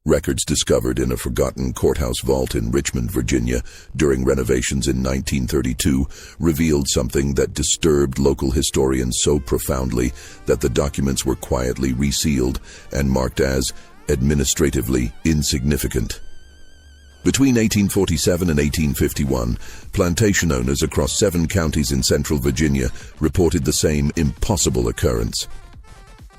Records discovered in a forgotten courthouse vault in Richmond, Virginia, during renovations in 1932, revealed something that disturbed local historians so profoundly that the documents were quietly resealed and marked as administratively insignificant. Between 1847 and 1851, plantation owners across 7 counties in central Virginia reported the same impossible occurrence.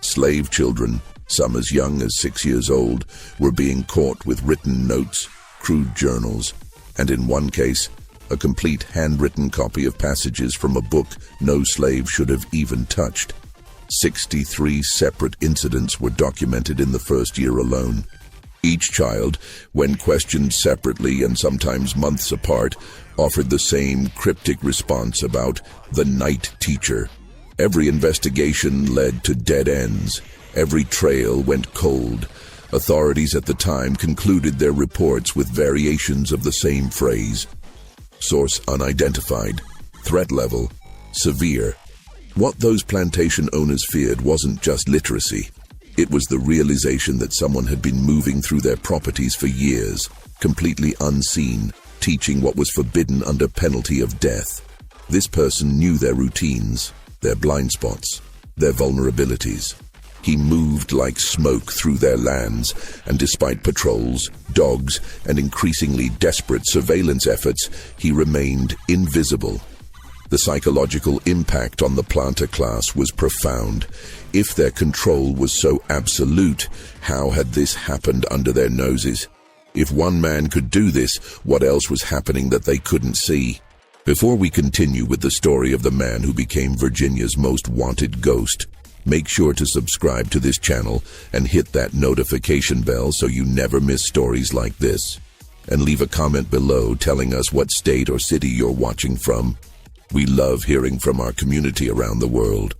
Slave children, some as young as 6 years old, were being caught with written notes, crude journals, and in one case, a complete handwritten copy of passages from a book no slave should have even touched. 63 separate incidents were documented in the first year alone. Each child, when questioned separately and sometimes months apart, offered the same cryptic response about the night teacher. Every investigation led to dead ends. Every trail went cold. Authorities at the time concluded their reports with variations of the same phrase. Source unidentified. Threat level severe. What those plantation owners feared wasn't just literacy. It was the realization that someone had been moving through their properties for years, completely unseen, teaching what was forbidden under penalty of death. This person knew their routines, their blind spots, their vulnerabilities. He moved like smoke through their lands, and despite patrols, dogs, and increasingly desperate surveillance efforts, he remained invisible. The psychological impact on the planter class was profound. If their control was so absolute, how had this happened under their noses? If one man could do this, what else was happening that they couldn't see? Before we continue with the story of the man who became Virginia's most wanted ghost, make sure to subscribe to this channel and hit that notification bell so you never miss stories like this. And leave a comment below telling us what state or city you're watching from. We love hearing from our community around the world.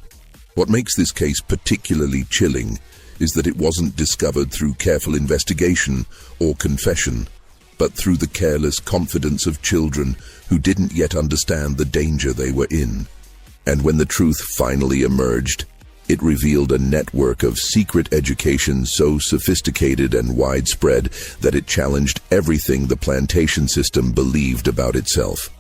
What makes this case particularly chilling is that it wasn't discovered through careful investigation or confession, but through the careless confidence of children who didn't yet understand the danger they were in. And when the truth finally emerged, it revealed a network of secret education so sophisticated and widespread that it challenged everything the plantation system believed about itself.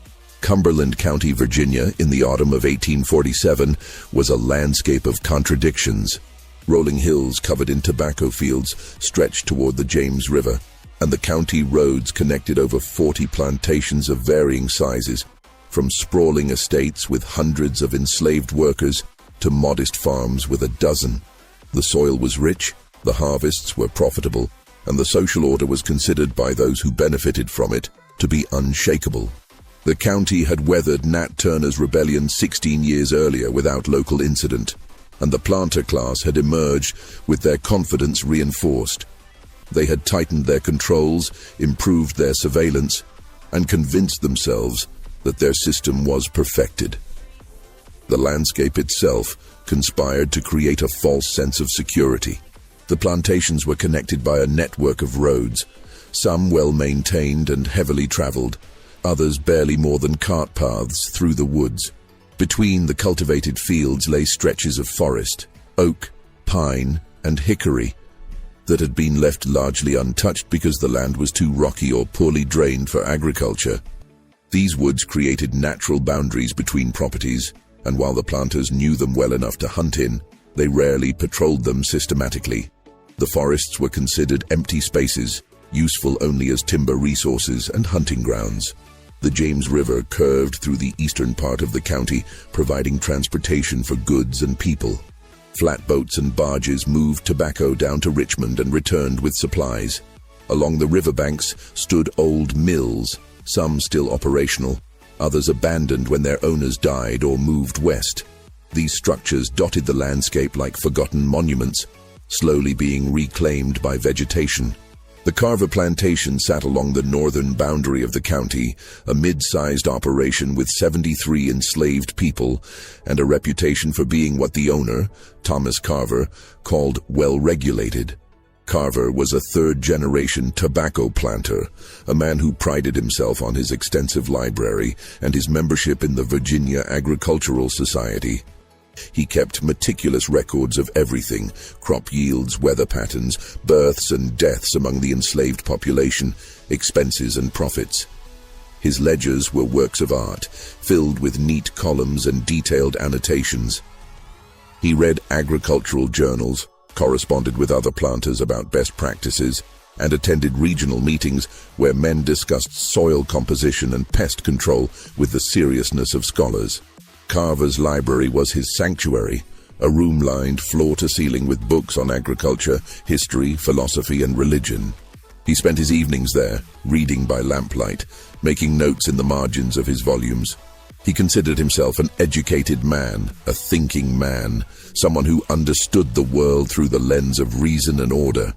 Cumberland County, Virginia, in the autumn of 1847, was a landscape of contradictions. Rolling hills covered in tobacco fields stretched toward the James River, and the county roads connected over 40 plantations of varying sizes, from sprawling estates with hundreds of enslaved workers to modest farms with a dozen. The soil was rich, the harvests were profitable, and the social order was considered by those who benefited from it to be unshakable. The county had weathered Nat Turner's rebellion 16 years earlier without local incident, and the planter class had emerged with their confidence reinforced. They had tightened their controls, improved their surveillance, and convinced themselves that their system was perfected. The landscape itself conspired to create a false sense of security. The plantations were connected by a network of roads, some well-maintained and heavily traveled, others barely more than cart paths through the woods. Between the cultivated fields lay stretches of forest, oak, pine, and hickory, that had been left largely untouched because the land was too rocky or poorly drained for agriculture. These woods created natural boundaries between properties, and while the planters knew them well enough to hunt in, they rarely patrolled them systematically. The forests were considered empty spaces, useful only as timber resources and hunting grounds. The James River curved through the eastern part of the county, providing transportation for goods and people. Flatboats and barges moved tobacco down to Richmond and returned with supplies. Along the riverbanks stood old mills, some still operational, others abandoned when their owners died or moved west. These structures dotted the landscape like forgotten monuments, slowly being reclaimed by vegetation. The Carver Plantation sat along the northern boundary of the county, a mid-sized operation with 73 enslaved people and a reputation for being what the owner, Thomas Carver, called well-regulated. Carver was a third-generation tobacco planter, a man who prided himself on his extensive library and his membership in the Virginia Agricultural Society. He kept meticulous records of everything: crop yields, weather patterns, births and deaths among the enslaved population, expenses and profits. His ledgers were works of art, filled with neat columns and detailed annotations. He read agricultural journals, corresponded with other planters about best practices, and attended regional meetings where men discussed soil composition and pest control with the seriousness of scholars. Carver's library was his sanctuary, a room lined floor-to-ceiling with books on agriculture, history, philosophy, and religion. He spent his evenings there, reading by lamplight, making notes in the margins of his volumes. He considered himself an educated man, a thinking man, someone who understood the world through the lens of reason and order.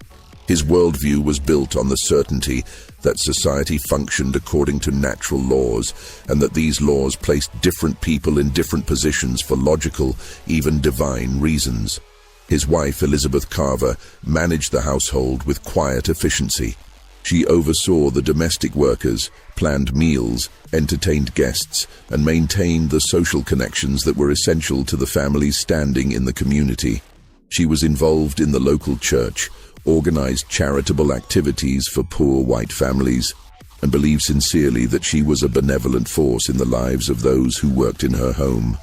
His worldview was built on the certainty that society functioned according to natural laws, and that these laws placed different people in different positions for logical, even divine reasons. His wife, Elizabeth Carver, managed the household with quiet efficiency. She oversaw the domestic workers, planned meals, entertained guests, and maintained the social connections that were essential to the family's standing in the community. She was involved in the local church, organized charitable activities for poor white families, and believed sincerely that she was a benevolent force in the lives of those who worked in her home.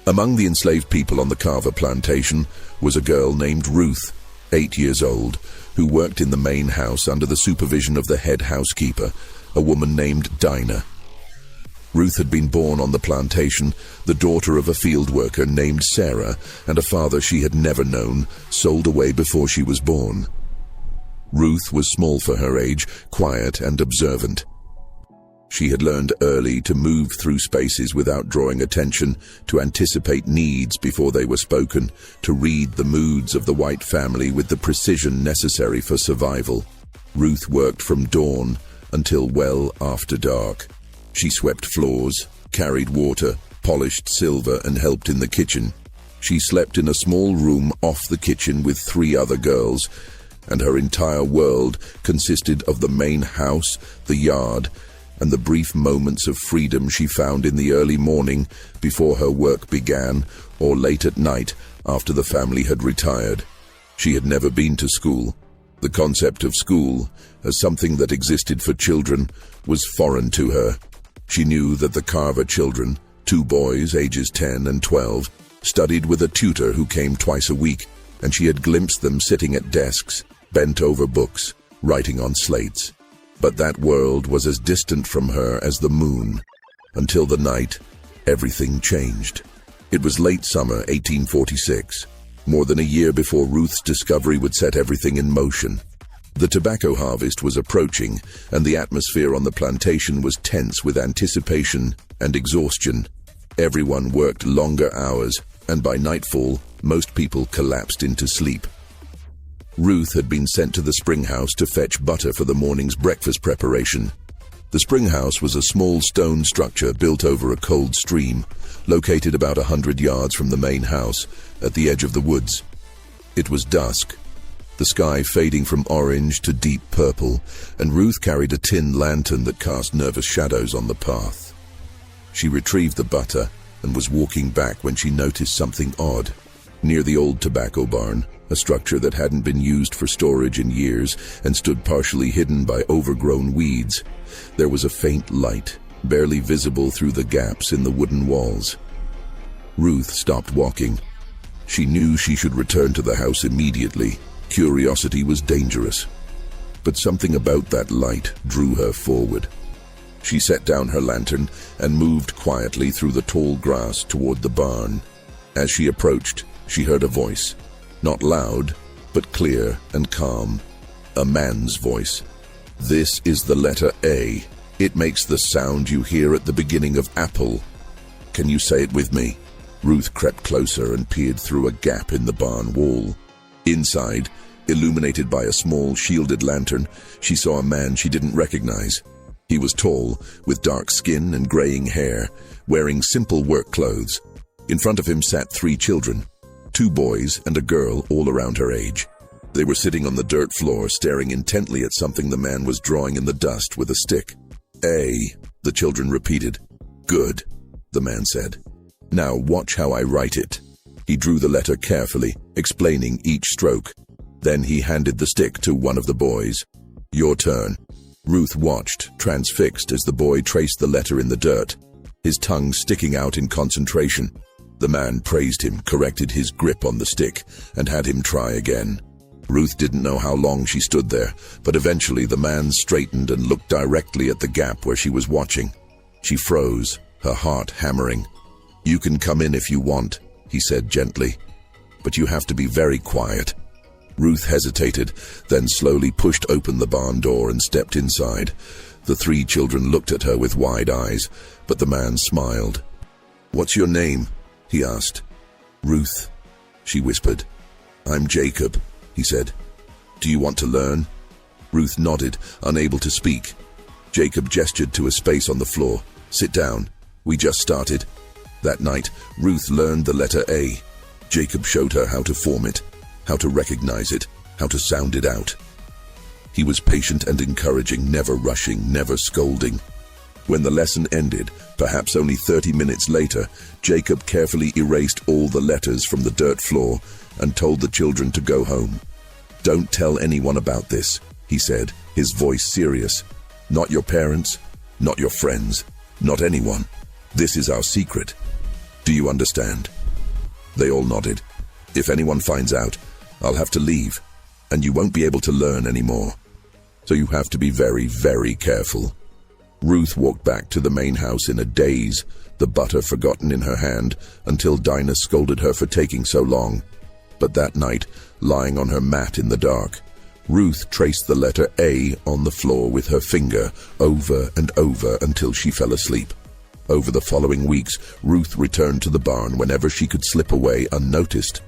Among the enslaved people on the Carver plantation was a girl named Ruth, 8 years old, who worked in the main house under the supervision of the head housekeeper, a woman named Dinah. Ruth had been born on the plantation, the daughter of a field worker named Sarah, and a father she had never known, sold away before she was born. Ruth was small for her age, quiet and observant. She had learned early to move through spaces without drawing attention, to anticipate needs before they were spoken, to read the moods of the white family with the precision necessary for survival. Ruth worked from dawn until well after dark. She swept floors, carried water, polished silver, and helped in the kitchen. She slept in a small room off the kitchen with 3 other girls, and her entire world consisted of the main house, the yard, and the brief moments of freedom she found in the early morning before her work began, or late at night after the family had retired. She had never been to school. The concept of school, as something that existed for children, was foreign to her. She knew that the Carver children, 2 boys ages 10 and 12, studied with a tutor who came twice a week, and she had glimpsed them sitting at desks, bent over books, writing on slates. But that world was as distant from her as the moon. Until the night, everything changed. It was late summer 1846, more than a year before Ruth's discovery would set everything in motion. The tobacco harvest was approaching, and the atmosphere on the plantation was tense with anticipation and exhaustion. Everyone worked longer hours, and by nightfall, most people collapsed into sleep. Ruth had been sent to the spring house to fetch butter for the morning's breakfast preparation. The spring house was a small stone structure built over a cold stream, located about 100 yards from the main house, at the edge of the woods. It was dusk, the sky fading from orange to deep purple, and Ruth carried a tin lantern that cast nervous shadows on the path. She retrieved the butter and was walking back when she noticed something odd. Near the old tobacco barn, a structure that hadn't been used for storage in years and stood partially hidden by overgrown weeds, there was a faint light, barely visible through the gaps in the wooden walls. Ruth stopped walking. She knew she should return to the house immediately. Curiosity was dangerous. But something about that light drew her forward. She set down her lantern and moved quietly through the tall grass toward the barn. As she approached, she heard a voice. Not loud, but clear and calm. A man's voice. "This is the letter A. It makes the sound you hear at the beginning of apple. Can you say it with me?" Ruth crept closer and peered through a gap in the barn wall. Inside, illuminated by a small shielded lantern, she saw a man she didn't recognize. He was tall, with dark skin and graying hair, wearing simple work clothes. In front of him sat 3 children. 2 boys and a girl all around her age. They were sitting on the dirt floor, staring intently at something the man was drawing in the dust with a stick. "A," the children repeated. "Good," the man said. "Now watch how I write it." He drew the letter carefully, explaining each stroke. Then he handed the stick to one of the boys. "Your turn." Ruth watched, transfixed, as the boy traced the letter in the dirt, his tongue sticking out in concentration. The man praised him, corrected his grip on the stick, and had him try again. Ruth didn't know how long she stood there, but eventually the man straightened and looked directly at the gap where she was watching. She froze, her heart hammering. "You can come in if you want," he said gently, "but you have to be very quiet." Ruth hesitated, then slowly pushed open the barn door and stepped inside. The three children looked at her with wide eyes, but the man smiled. "What's your name?" he asked. "Ruth," she whispered. "I'm Jacob," he said. "Do you want to learn?" Ruth nodded, unable to speak. Jacob gestured to a space on the floor. "Sit down. We just started." That night, Ruth learned the letter A. Jacob showed her how to form it, how to recognize it, how to sound it out. He was patient and encouraging, never rushing, never scolding. When the lesson ended, perhaps only 30 minutes later, Jacob carefully erased all the letters from the dirt floor and told the children to go home. "Don't tell anyone about this," he said, his voice serious. "Not your parents, not your friends, not anyone. This is our secret. Do you understand?" They all nodded. "If anyone finds out, I'll have to leave, and you won't be able to learn anymore. So you have to be very, very careful." Ruth walked back to the main house in a daze, the butter forgotten in her hand, until Dinah scolded her for taking so long. But that night, lying on her mat in the dark, Ruth traced the letter A on the floor with her finger, over and over until she fell asleep. Over the following weeks, Ruth returned to the barn whenever she could slip away unnoticed.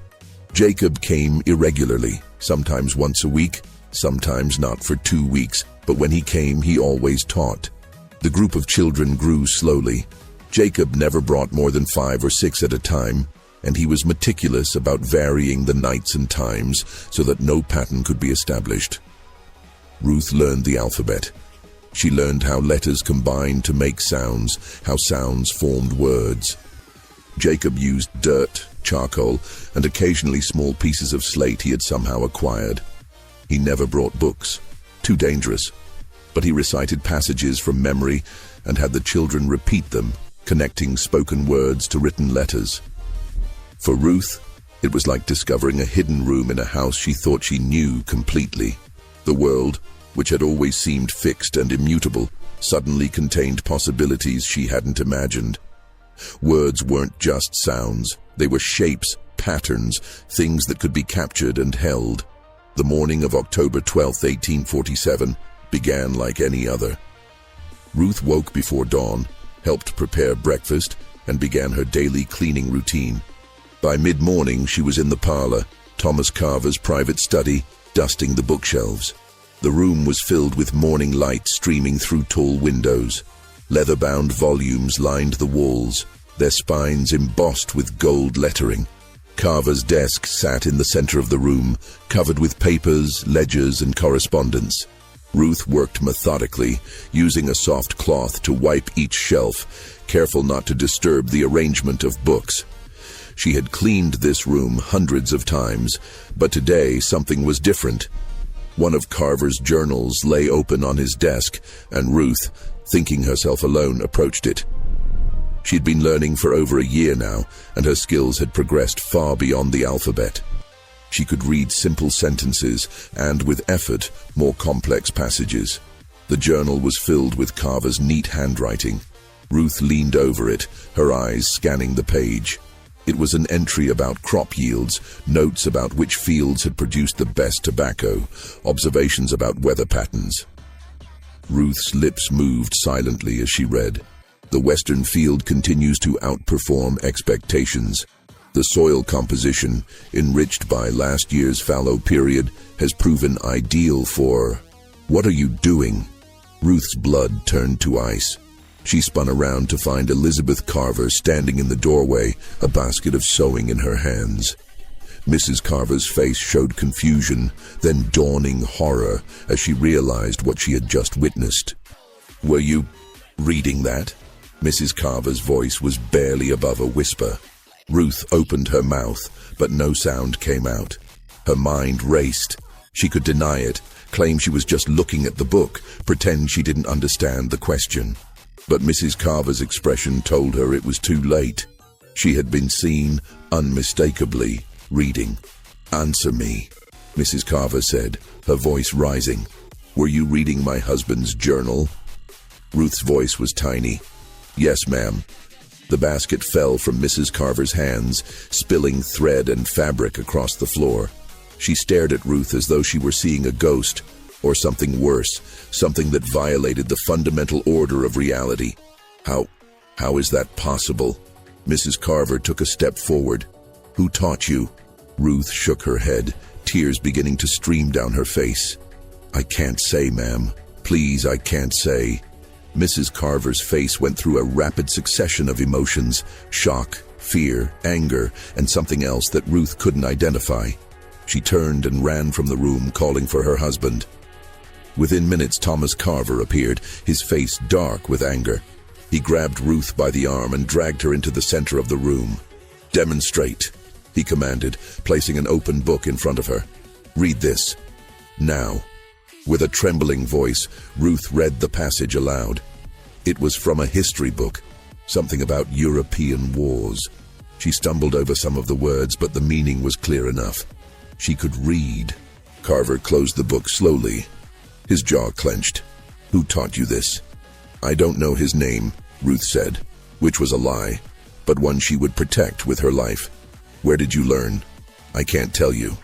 Jacob came irregularly, sometimes once a week, sometimes not for 2 weeks, but when he came, he always taught. The group of children grew slowly. Jacob never brought more than 5 or 6 at a time, and he was meticulous about varying the nights and times so that no pattern could be established. Ruth learned the alphabet. She learned how letters combined to make sounds, how sounds formed words. Jacob used dirt, charcoal, and occasionally small pieces of slate he had somehow acquired. He never brought books, too dangerous, but he recited passages from memory and had the children repeat them, connecting spoken words to written letters. For Ruth, it was like discovering a hidden room in a house she thought she knew completely. The world, which had always seemed fixed and immutable, suddenly contained possibilities she hadn't imagined. Words weren't just sounds, they were shapes, patterns, things that could be captured and held. The morning of October 12, 1847, began like any other. Ruth woke before dawn, helped prepare breakfast, and began her daily cleaning routine. By mid-morning, she was in the parlor, Thomas Carver's private study, dusting the bookshelves. The room was filled with morning light streaming through tall windows. Leather-bound volumes lined the walls, their spines embossed with gold lettering. Carver's desk sat in the center of the room, covered with papers, ledgers, and correspondence. Ruth worked methodically, using a soft cloth to wipe each shelf, careful not to disturb the arrangement of books. She had cleaned this room hundreds of times, but today something was different. One of Carver's journals lay open on his desk, and Ruth, thinking herself alone, approached it. She'd been learning for over a year now, and her skills had progressed far beyond the alphabet. She could read simple sentences and, with effort, more complex passages. The journal was filled with Carver's neat handwriting. Ruth leaned over it, her eyes scanning the page. It was an entry about crop yields, notes about which fields had produced the best tobacco, observations about weather patterns. Ruth's lips moved silently as she read. The western field continues to outperform expectations. The soil composition, enriched by last year's fallow period, has proven ideal for... What are you doing? Ruth's blood turned to ice. She spun around to find Elizabeth Carver standing in the doorway, a basket of sewing in her hands. Mrs. Carver's face showed confusion, then dawning horror as she realized what she had just witnessed. "Were you reading that?" Mrs. Carver's voice was barely above a whisper. Ruth opened her mouth, but no sound came out. Her mind raced. She could deny it, claim she was just looking at the book, pretend she didn't understand the question. But Mrs. Carver's expression told her it was too late. She had been seen, unmistakably, reading. "Answer me," Mrs. Carver said, her voice rising. "Were you reading my husband's journal?" Ruth's voice was tiny. "Yes, ma'am." The basket fell from Mrs. Carver's hands, spilling thread and fabric across the floor. She stared at Ruth as though she were seeing a ghost, or something worse, something that violated the fundamental order of reality. How is that possible? Mrs. Carver took a step forward. "Who taught you?" Ruth shook her head, tears beginning to stream down her face. "I can't say, ma'am. Please, I can't say." Mrs. Carver's face went through a rapid succession of emotions: shock, fear, anger, and something else that Ruth couldn't identify. She turned and ran from the room, calling for her husband. Within minutes, Thomas Carver appeared, his face dark with anger. He grabbed Ruth by the arm and dragged her into the center of the room. "Demonstrate," he commanded, placing an open book in front of her. "Read this. Now." With a trembling voice, Ruth read the passage aloud. It was from a history book, something about European wars. She stumbled over some of the words, but the meaning was clear enough. She could read. Carver closed the book slowly. His jaw clenched. "Who taught you this?" "I don't know his name," Ruth said, which was a lie, but one she would protect with her life. "Where did you learn?" "I can't tell you.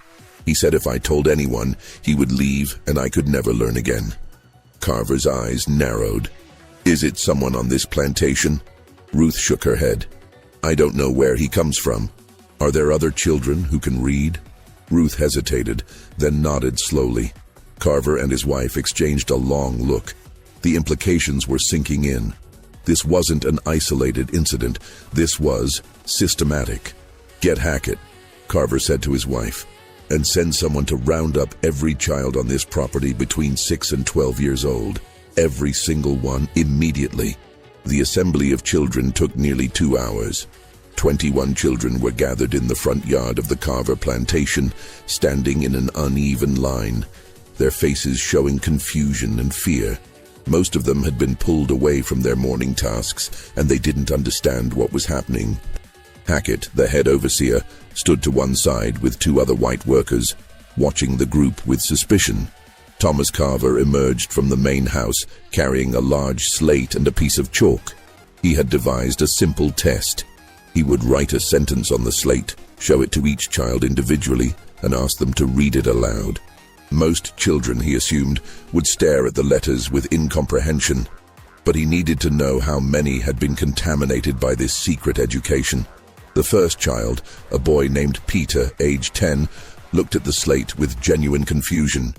He said if I told anyone, he would leave and I could never learn again." Carver's eyes narrowed. "Is it someone on this plantation?" Ruth shook her head. "I don't know where he comes from. Are there other children who can read?" Ruth hesitated, then nodded slowly. Carver and his wife exchanged a long look. The implications were sinking in. This wasn't an isolated incident. This was systematic. "Get Hackett," Carver said to his wife, "and send someone to round up every child on this property between 6 and 12 years old. Every single one, immediately." The assembly of children took nearly 2 hours. 21 children were gathered in the front yard of the Carver plantation, standing in an uneven line, their faces showing confusion and fear. Most of them had been pulled away from their morning tasks, and they didn't understand what was happening. Hackett, the head overseer, stood to one side with 2 other white workers, watching the group with suspicion. Thomas Carver emerged from the main house, carrying a large slate and a piece of chalk. He had devised a simple test. He would write a sentence on the slate, show it to each child individually, and ask them to read it aloud. Most children, he assumed, would stare at the letters with incomprehension, but he needed to know how many had been contaminated by this secret education. The first child, a boy named Peter, age 10, looked at the slate with genuine confusion.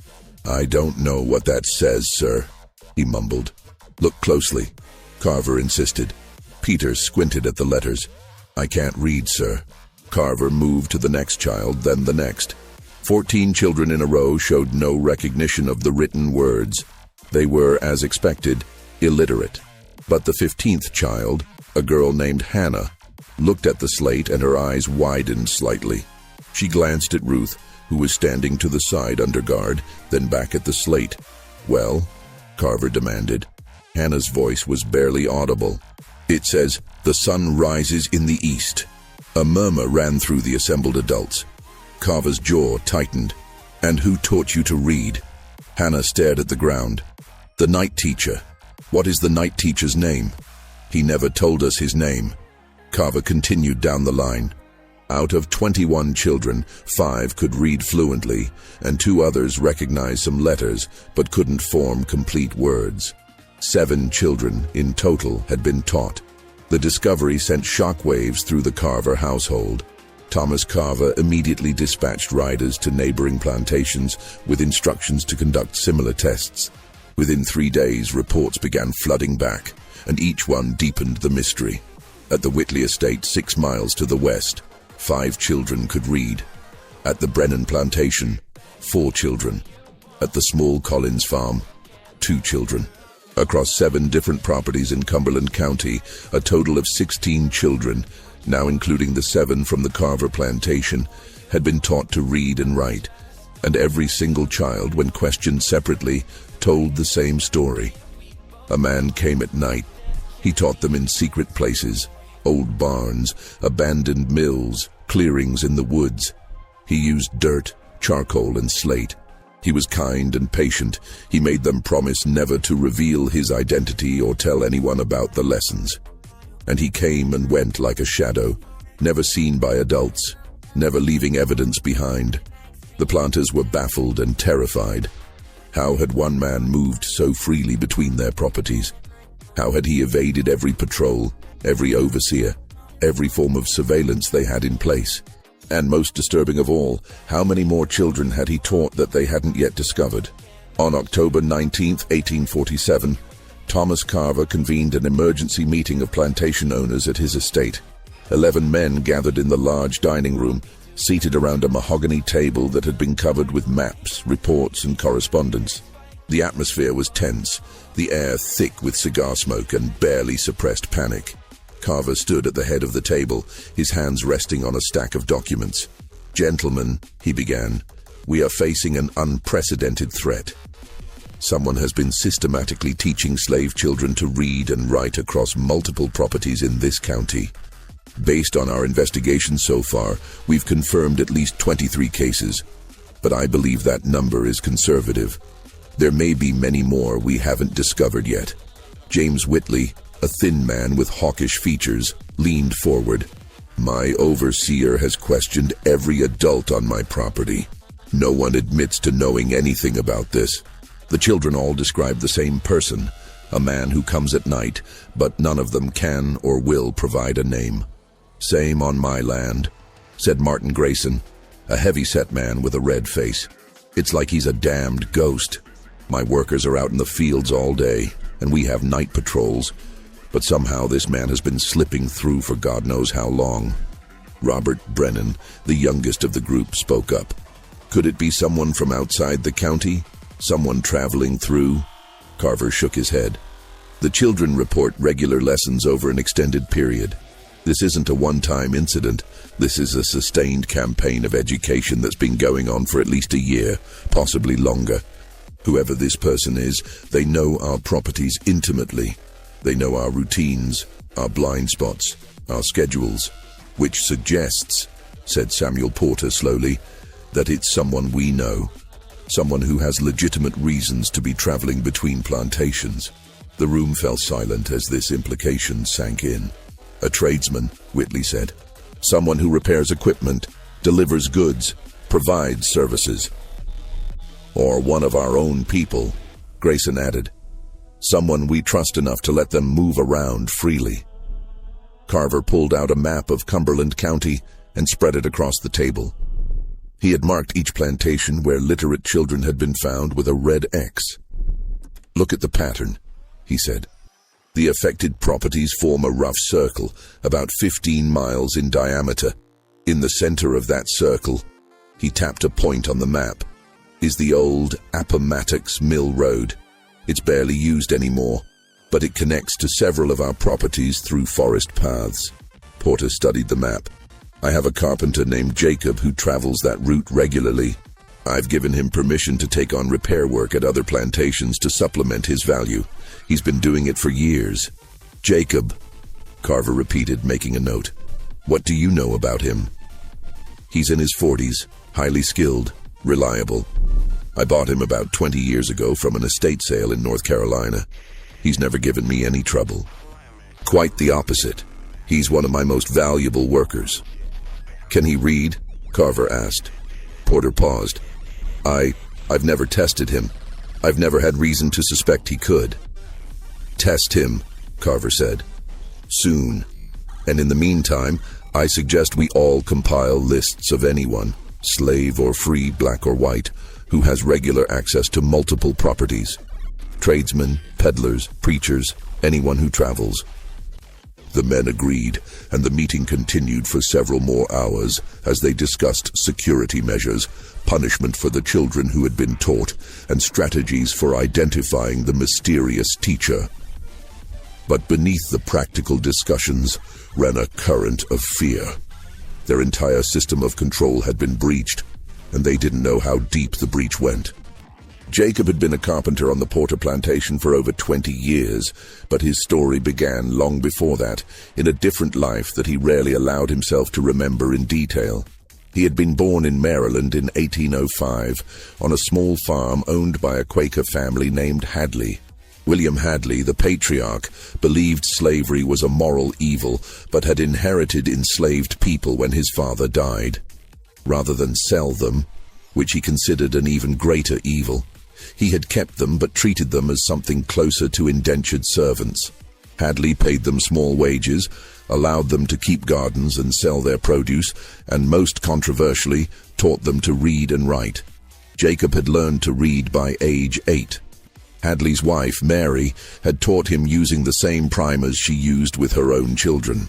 "I don't know what that says, sir," he mumbled. "Look closely," Carver insisted. Peter squinted at the letters. "I can't read, sir." Carver moved to the next child, then the next. 14 children in a row showed no recognition of the written words. They were, as expected, illiterate. But the 15th child, a girl named Hannah, looked at the slate and her eyes widened slightly. She glanced at Ruth, who was standing to the side under guard, then back at the slate. "Well?" Carver demanded. Hannah's voice was barely audible. "It says, 'The sun rises in the east.'" A murmur ran through the assembled adults. Carver's jaw tightened. "And who taught you to read?" Hannah stared at the ground. "The night teacher." "What is the night teacher's name?" "He never told us his name." Carver continued down the line. Out of 21 children, 5 could read fluently, and 2 others recognized some letters but couldn't form complete words. 7 children in total had been taught. The discovery sent shockwaves through the Carver household. Thomas Carver immediately dispatched riders to neighboring plantations with instructions to conduct similar tests. Within 3 days, reports began flooding back, and each one deepened the mystery. At the Whitley estate, 6 miles to the west, 5 children could read. At the Brennan plantation, 4 children. At the small Collins farm, 2 children. Across 7 different properties in Cumberland County, a total of 16 children, now including the 7 from the Carver Plantation, had been taught to read and write, and every single child, when questioned separately, told the same story. A man came at night. He taught them in secret places, old barns, abandoned mills, clearings in the woods. He used dirt, charcoal, and slate. He was kind and patient. He made them promise never to reveal his identity or tell anyone about the lessons. And he came and went like a shadow, never seen by adults, never leaving evidence behind. The planters were baffled and terrified. How had one man moved so freely between their properties? How had he evaded every patrol, every overseer, every form of surveillance they had in place? And most disturbing of all, how many more children had he taught that they hadn't yet discovered? On October 19, 1847, Thomas Carver convened an emergency meeting of plantation owners at his estate. 11 men gathered in the large dining room, seated around a mahogany table that had been covered with maps, reports, and correspondence. The atmosphere was tense, the air thick with cigar smoke and barely suppressed panic. Carver stood at the head of the table, his hands resting on a stack of documents. "Gentlemen," he began, "we are facing an unprecedented threat. Someone has been systematically teaching slave children to read and write across multiple properties in this county. Based on our investigation so far, we've confirmed at least 23 cases, but I believe that number is conservative. There may be many more we haven't discovered yet." James Whitley, a thin man with hawkish features, leaned forward. "My overseer has questioned every adult on my property. No one admits to knowing anything about this." The children all described the same person, a man who comes at night, but none of them can or will provide a name. "Same on my land," said Martin Grayson, a heavy-set man with a red face. "It's like he's a damned ghost. My workers are out in the fields all day, and we have night patrols, but somehow this man has been slipping through for God knows how long." Robert Brennan, the youngest of the group, spoke up. "Could it be someone from outside the county? Someone traveling through?" Carver shook his head. "The children report regular lessons over an extended period. This isn't a one-time incident. This is a sustained campaign of education that's been going on for at least a year, possibly longer. Whoever this person is, they know our properties intimately. They know our routines, our blind spots, our schedules, which suggests," said Samuel Porter slowly, "that it's someone we know. Someone who has legitimate reasons to be traveling between plantations." The room fell silent as this implication sank in. "A tradesman," Whitley said. "Someone who repairs equipment, delivers goods, provides services." "Or one of our own people," Grayson added. "Someone we trust enough to let them move around freely." Carver pulled out a map of Cumberland County and spread it across the table. He had marked each plantation where literate children had been found with a red X. "Look at the pattern," he said. "The affected properties form a rough circle, about 15 miles in diameter. In the center of that circle," he tapped a point on the map, "is the old Appomattox Mill Road. It's barely used anymore, but it connects to several of our properties through forest paths." Porter studied the map. "I have a carpenter named Jacob who travels that route regularly. I've given him permission to take on repair work at other plantations to supplement his value. He's been doing it for years." "Jacob," Carver repeated, making a note. "What do you know about him?" "He's in his 40s, highly skilled, reliable. I bought him about 20 years ago from an estate sale in North Carolina. He's never given me any trouble. Quite the opposite. He's one of my most valuable workers." "Can he read?" Carver asked. Porter paused. I've never tested him. I've never had reason to suspect he could." "Test him," Carver said. "Soon. And in the meantime, I suggest we all compile lists of anyone, slave or free, black or white, who has regular access to multiple properties. Tradesmen, peddlers, preachers, anyone who travels." The men agreed, and the meeting continued for several more hours as they discussed security measures, punishment for the children who had been taught, and strategies for identifying the mysterious teacher. But beneath the practical discussions ran a current of fear. Their entire system of control had been breached, and they didn't know how deep the breach went. Jacob had been a carpenter on the Porter Plantation for over 20 years, but his story began long before that, in a different life that he rarely allowed himself to remember in detail. He had been born in Maryland in 1805, on a small farm owned by a Quaker family named Hadley. William Hadley, the patriarch, believed slavery was a moral evil, but had inherited enslaved people when his father died. Rather than sell them, which he considered an even greater evil, he had kept them but treated them as something closer to indentured servants. Hadley paid them small wages, allowed them to keep gardens and sell their produce, and most controversially, taught them to read and write. Jacob had learned to read by age 8. Hadley's wife, Mary, had taught him using the same primers she used with her own children.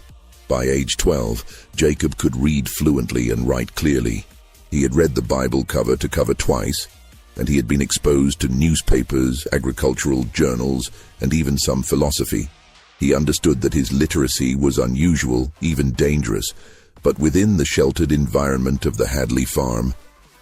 By age 12, Jacob could read fluently and write clearly. He had read the Bible cover to cover twice, and he had been exposed to newspapers, agricultural journals, and even some philosophy. He understood that his literacy was unusual, even dangerous, but within the sheltered environment of the Hadley farm,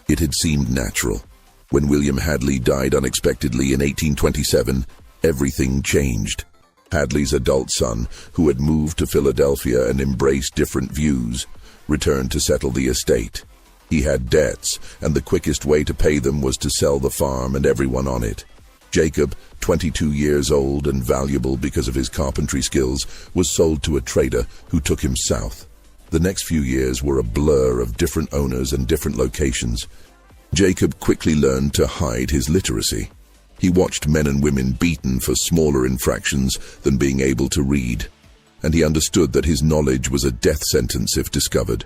it had seemed natural. When William Hadley died unexpectedly in 1827, everything changed. Hadley's adult son, who had moved to Philadelphia and embraced different views, returned to settle the estate. He had debts, and the quickest way to pay them was to sell the farm and everyone on it. Jacob, 22 years old and valuable because of his carpentry skills, was sold to a trader who took him south. The next few years were a blur of different owners and different locations. Jacob quickly learned to hide his literacy. He watched men and women beaten for smaller infractions than being able to read, and he understood that his knowledge was a death sentence if discovered.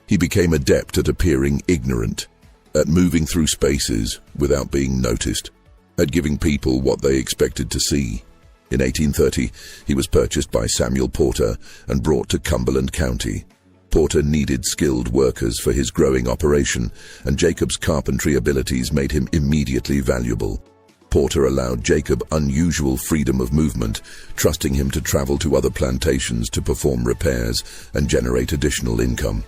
He became adept at appearing ignorant, at moving through spaces without being noticed, at giving people what they expected to see. In 1830, he was purchased by Samuel Porter and brought to Cumberland County. Porter needed skilled workers for his growing operation, and Jacob's carpentry abilities made him immediately valuable. Porter allowed Jacob unusual freedom of movement, trusting him to travel to other plantations to perform repairs and generate additional income.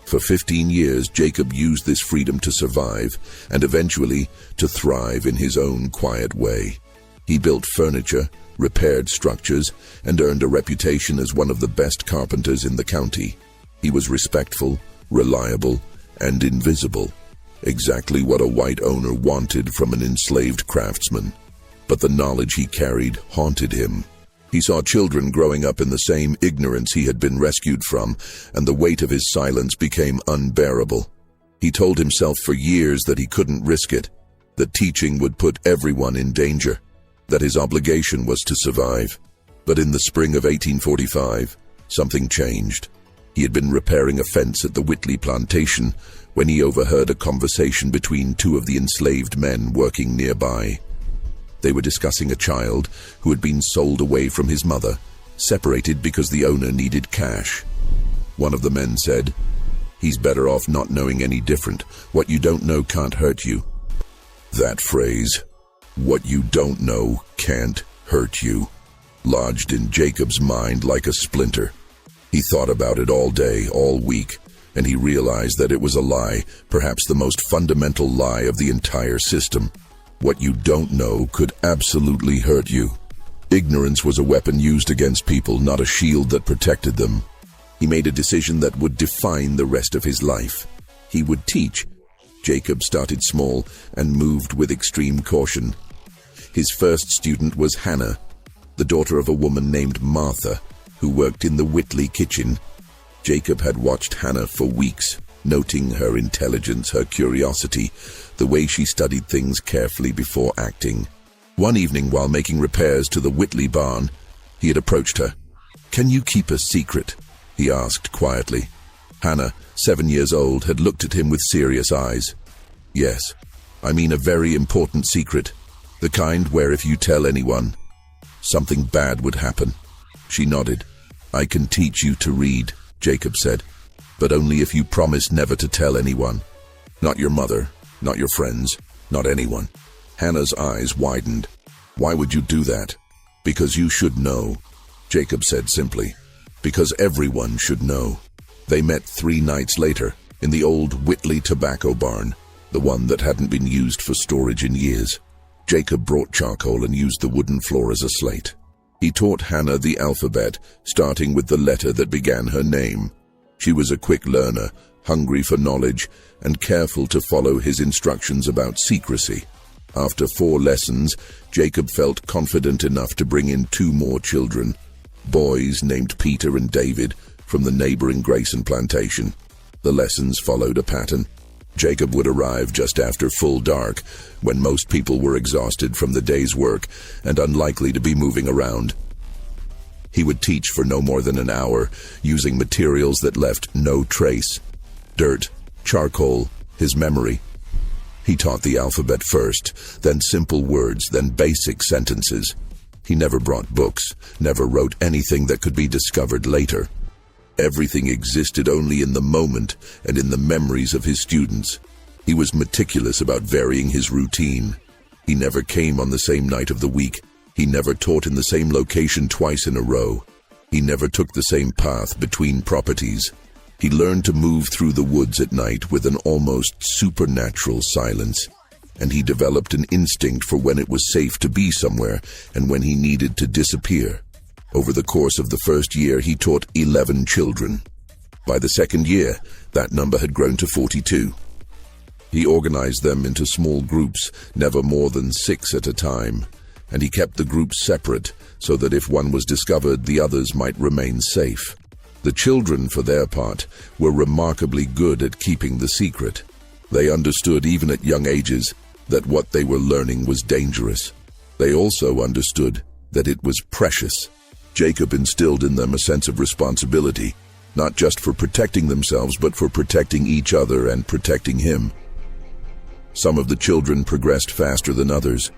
For 15 years, Jacob used this freedom to survive and eventually to thrive in his own quiet way. He built furniture, repaired structures, and earned a reputation as one of the best carpenters in the county. He was respectful, reliable, and invisible, exactly what a white owner wanted from an enslaved craftsman. But the knowledge he carried haunted him. He saw children growing up in the same ignorance he had been rescued from, and the weight of his silence became unbearable. He told himself for years that he couldn't risk it, that teaching would put everyone in danger, that his obligation was to survive. But in the spring of 1845, something changed. He had been repairing a fence at the Whitley Plantation when he overheard a conversation between two of the enslaved men working nearby. They were discussing a child who had been sold away from his mother, separated because the owner needed cash. One of the men said, "He's better off not knowing any different. What you don't know can't hurt you." That phrase, "what you don't know can't hurt you," lodged in Jacob's mind like a splinter. He thought about it all day, all week, and he realized that it was a lie, perhaps the most fundamental lie of the entire system. What you don't know could absolutely hurt you. Ignorance was a weapon used against people, not a shield that protected them. He made a decision that would define the rest of his life. He would teach. Jacob started small and moved with extreme caution. His first student was Hannah, the daughter of a woman named Martha, who worked in the Whitley kitchen. Jacob had watched Hannah for weeks, noting her intelligence, her curiosity, the way she studied things carefully before acting. One evening, while making repairs to the Whitley barn, he had approached her. "Can you keep a secret?" he asked quietly. Hannah, 7 years old, had looked at him with serious eyes. "Yes, I mean a very important secret, the kind where if you tell anyone, something bad would happen." She nodded. "I can teach you to read," Jacob said, "but only if you promise never to tell anyone. Not your mother, not your friends, not anyone." Hannah's eyes widened. "Why would you do that?" "Because you should know. Jacob said simply, because everyone should know. They met 3 nights later in the old Whitley tobacco barn, the one that hadn't been used for storage in years. Jacob brought charcoal and used the wooden floor as a slate. He taught Hannah the alphabet, starting with the letter that began her name. She was a quick learner, hungry for knowledge, and careful to follow his instructions about secrecy. After 4 lessons, Jacob felt confident enough to bring in 2 more children, boys named Peter and David from the neighboring Grayson plantation. The lessons followed a pattern. Jacob would arrive just after full dark, when most people were exhausted from the day's work and unlikely to be moving around. He would teach for no more than an hour, using materials that left no trace. Dirt, charcoal, his memory. He taught the alphabet first, then simple words, then basic sentences. He never brought books, never wrote anything that could be discovered later. Everything existed only in the moment and in the memories of his students. He was meticulous about varying his routine. He never came on the same night of the week. He never taught in the same location twice in a row. He never took the same path between properties. He learned to move through the woods at night with an almost supernatural silence, and he developed an instinct for when it was safe to be somewhere and when he needed to disappear. Over the course of the first year, he taught 11 children. By the second year, that number had grown to 42. He organized them into small groups, never more than 6 at a time, and he kept the groups separate so that if one was discovered, the others might remain safe. The children, for their part, were remarkably good at keeping the secret. They understood, even at young ages, that what they were learning was dangerous. They also understood that it was precious. Jacob instilled in them a sense of responsibility, not just for protecting themselves, but for protecting each other and protecting him. Some of the children progressed faster than others.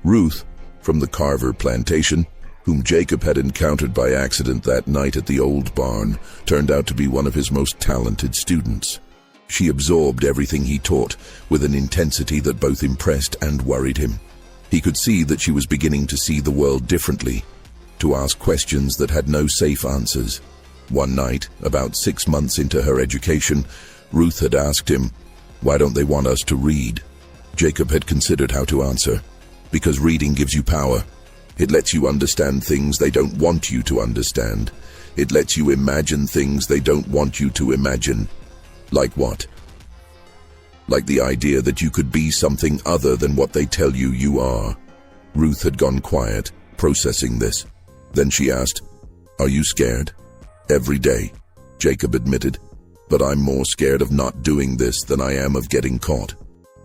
Ruth, from the Carver Plantation, whom Jacob had encountered by accident that night at the old barn, turned out to be one of his most talented students. She absorbed everything he taught with an intensity that both impressed and worried him. He could see that she was beginning to see the world differently, to ask questions that had no safe answers. One night, about 6 months into her education, Ruth had asked him, "Why don't they want us to read?" Jacob had considered how to answer. "Because reading gives you power. It lets you understand things they don't want you to understand. It lets you imagine things they don't want you to imagine." Like what? Like the idea that you could be something other than what they tell you you are. Ruth had gone quiet, processing this. Then she asked, "Are you scared?" "Every day," Jacob admitted. "But I'm more scared of not doing this than I am of getting caught."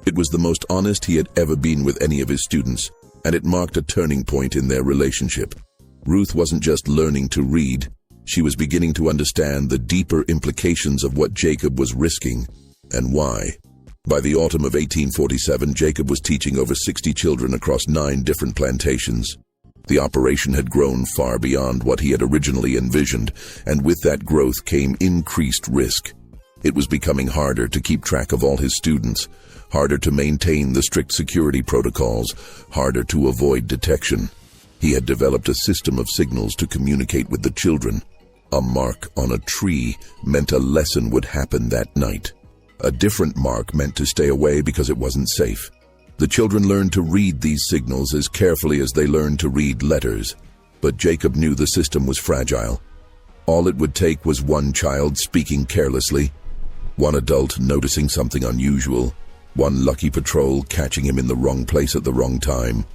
It was the most honest he had ever been with any of his students, and it marked a turning point in their relationship. Ruth wasn't just learning to read, she was beginning to understand the deeper implications of what Jacob was risking, and why. By the autumn of 1847, Jacob was teaching over 60 children across 9 different plantations. The operation had grown far beyond what he had originally envisioned, and with that growth came increased risk. It was becoming harder to keep track of all his students, harder to maintain the strict security protocols, harder to avoid detection. He had developed a system of signals to communicate with the children. A mark on a tree meant a lesson would happen that night. A different mark meant to stay away because it wasn't safe. The children learned to read these signals as carefully as they learned to read letters, but Jacob knew the system was fragile. All it would take was one child speaking carelessly, one adult noticing something unusual, one lucky patrol catching him in the wrong place at the wrong time.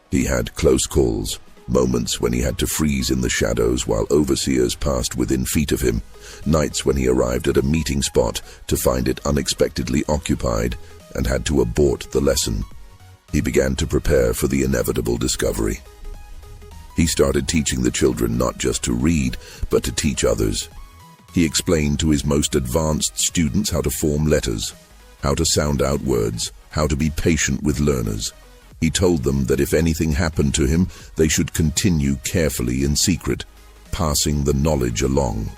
He had close calls, moments when he had to freeze in the shadows while overseers passed within feet of him, nights when he arrived at a meeting spot to find it unexpectedly occupied and had to abort the lesson. He began to prepare for the inevitable discovery. He started teaching the children not just to read, but to teach others. He explained to his most advanced students how to form letters, how to sound out words, how to be patient with learners. He told them that if anything happened to him, they should continue carefully in secret, passing the knowledge along.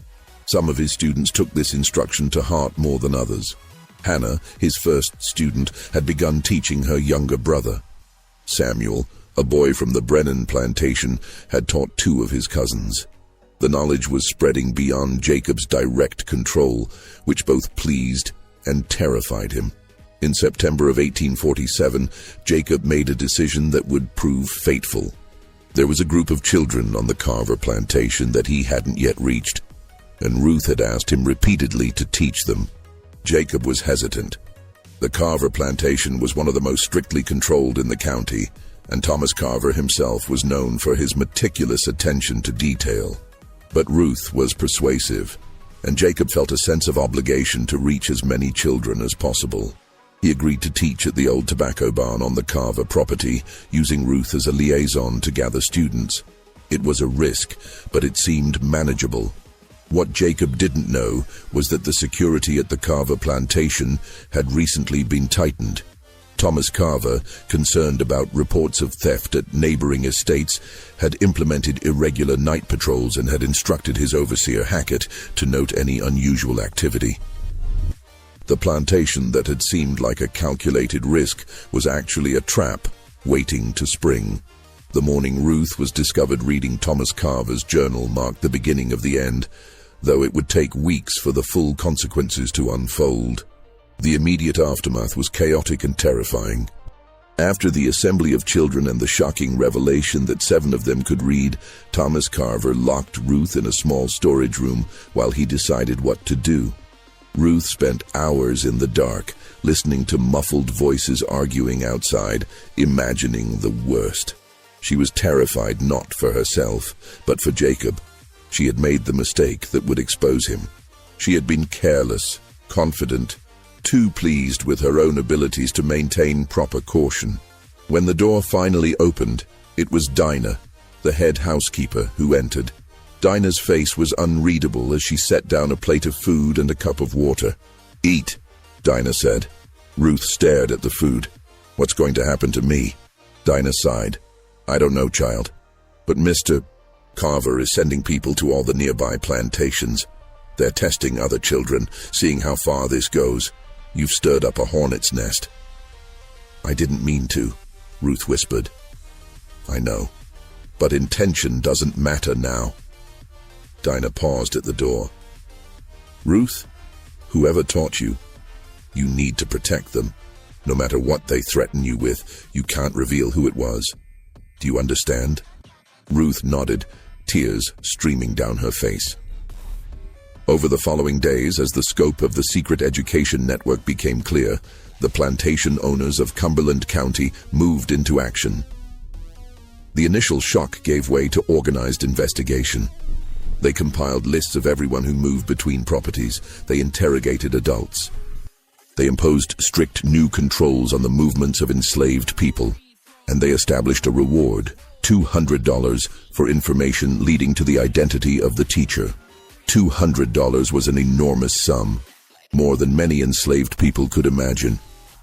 Some of his students took this instruction to heart more than others. Hannah, his first student, had begun teaching her younger brother. Samuel, a boy from the Brennan plantation, had taught 2 of his cousins. The knowledge was spreading beyond Jacob's direct control, which both pleased and terrified him. In September of 1847, Jacob made a decision that would prove fateful. There was a group of children on the Carver plantation that he hadn't yet reached, and Ruth had asked him repeatedly to teach them. Jacob was hesitant. The Carver plantation was one of the most strictly controlled in the county, and Thomas Carver himself was known for his meticulous attention to detail. But Ruth was persuasive, and Jacob felt a sense of obligation to reach as many children as possible. He agreed to teach at the old tobacco barn on the Carver property, using Ruth as a liaison to gather students. It was a risk, but it seemed manageable. What Jacob didn't know was that the security at the Carver plantation had recently been tightened. Thomas Carver, concerned about reports of theft at neighboring estates, had implemented irregular night patrols and had instructed his overseer Hackett to note any unusual activity. The plantation that had seemed like a calculated risk was actually a trap waiting to spring. The morning Ruth was discovered reading Thomas Carver's journal marked the beginning of the end, though it would take weeks for the full consequences to unfold. The immediate aftermath was chaotic and terrifying. After the assembly of children and the shocking revelation that 7 of them could read, Thomas Carver locked Ruth in a small storage room while he decided what to do. Ruth spent hours in the dark, listening to muffled voices arguing outside, imagining the worst. She was terrified not for herself, but for Jacob. She had made the mistake that would expose him. She had been careless, confident, too pleased with her own abilities to maintain proper caution. When the door finally opened, it was Dinah, the head housekeeper, who entered. Dinah's face was unreadable as she set down a plate of food and a cup of water. "Eat," Dinah said. Ruth stared at the food. "What's going to happen to me?" Dinah sighed. "I don't know, child. But Mr. Carver is sending people to all the nearby plantations. They're testing other children, seeing how far this goes. You've stirred up a hornet's nest." "I didn't mean to," Ruth whispered. "I know. But intention doesn't matter now." Dinah paused at the door. "Ruth, whoever taught you, you need to protect them. No matter what they threaten you with, you can't reveal who it was. Do you understand?" Ruth nodded, tears streaming down her face. Over the following days, as the scope of the secret education network became clear, the plantation owners of Cumberland County moved into action. The initial shock gave way to organized investigation. They compiled lists of everyone who moved between properties. They interrogated adults. They imposed strict new controls on the movements of enslaved people, and they established a reward, $200, for information leading to the identity of the teacher. $200 was an enormous sum, more than many enslaved people could imagine.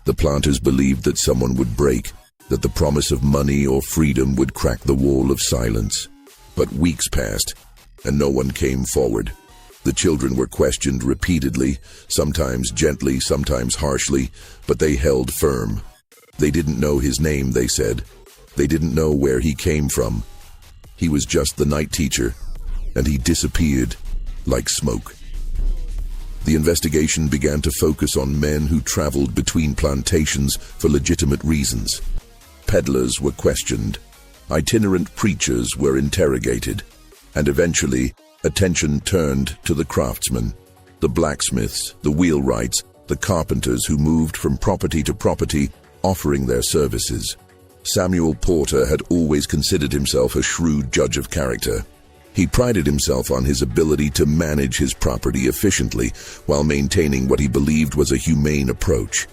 The planters believed that someone would break, that the promise of money or freedom would crack the wall of silence. But weeks passed, and no one came forward. The children were questioned repeatedly, sometimes gently, sometimes harshly, but they held firm. They didn't know his name, they said. They didn't know where he came from. He was just the night teacher, and he disappeared like smoke. The investigation began to focus on men who traveled between plantations for legitimate reasons. Peddlers were questioned. Itinerant preachers were interrogated. And eventually, attention turned to the craftsmen, the blacksmiths, the wheelwrights, the carpenters who moved from property to property, offering their services. Samuel Porter had always considered himself a shrewd judge of character. He prided himself on his ability to manage his property efficiently while maintaining what he believed was a humane approach.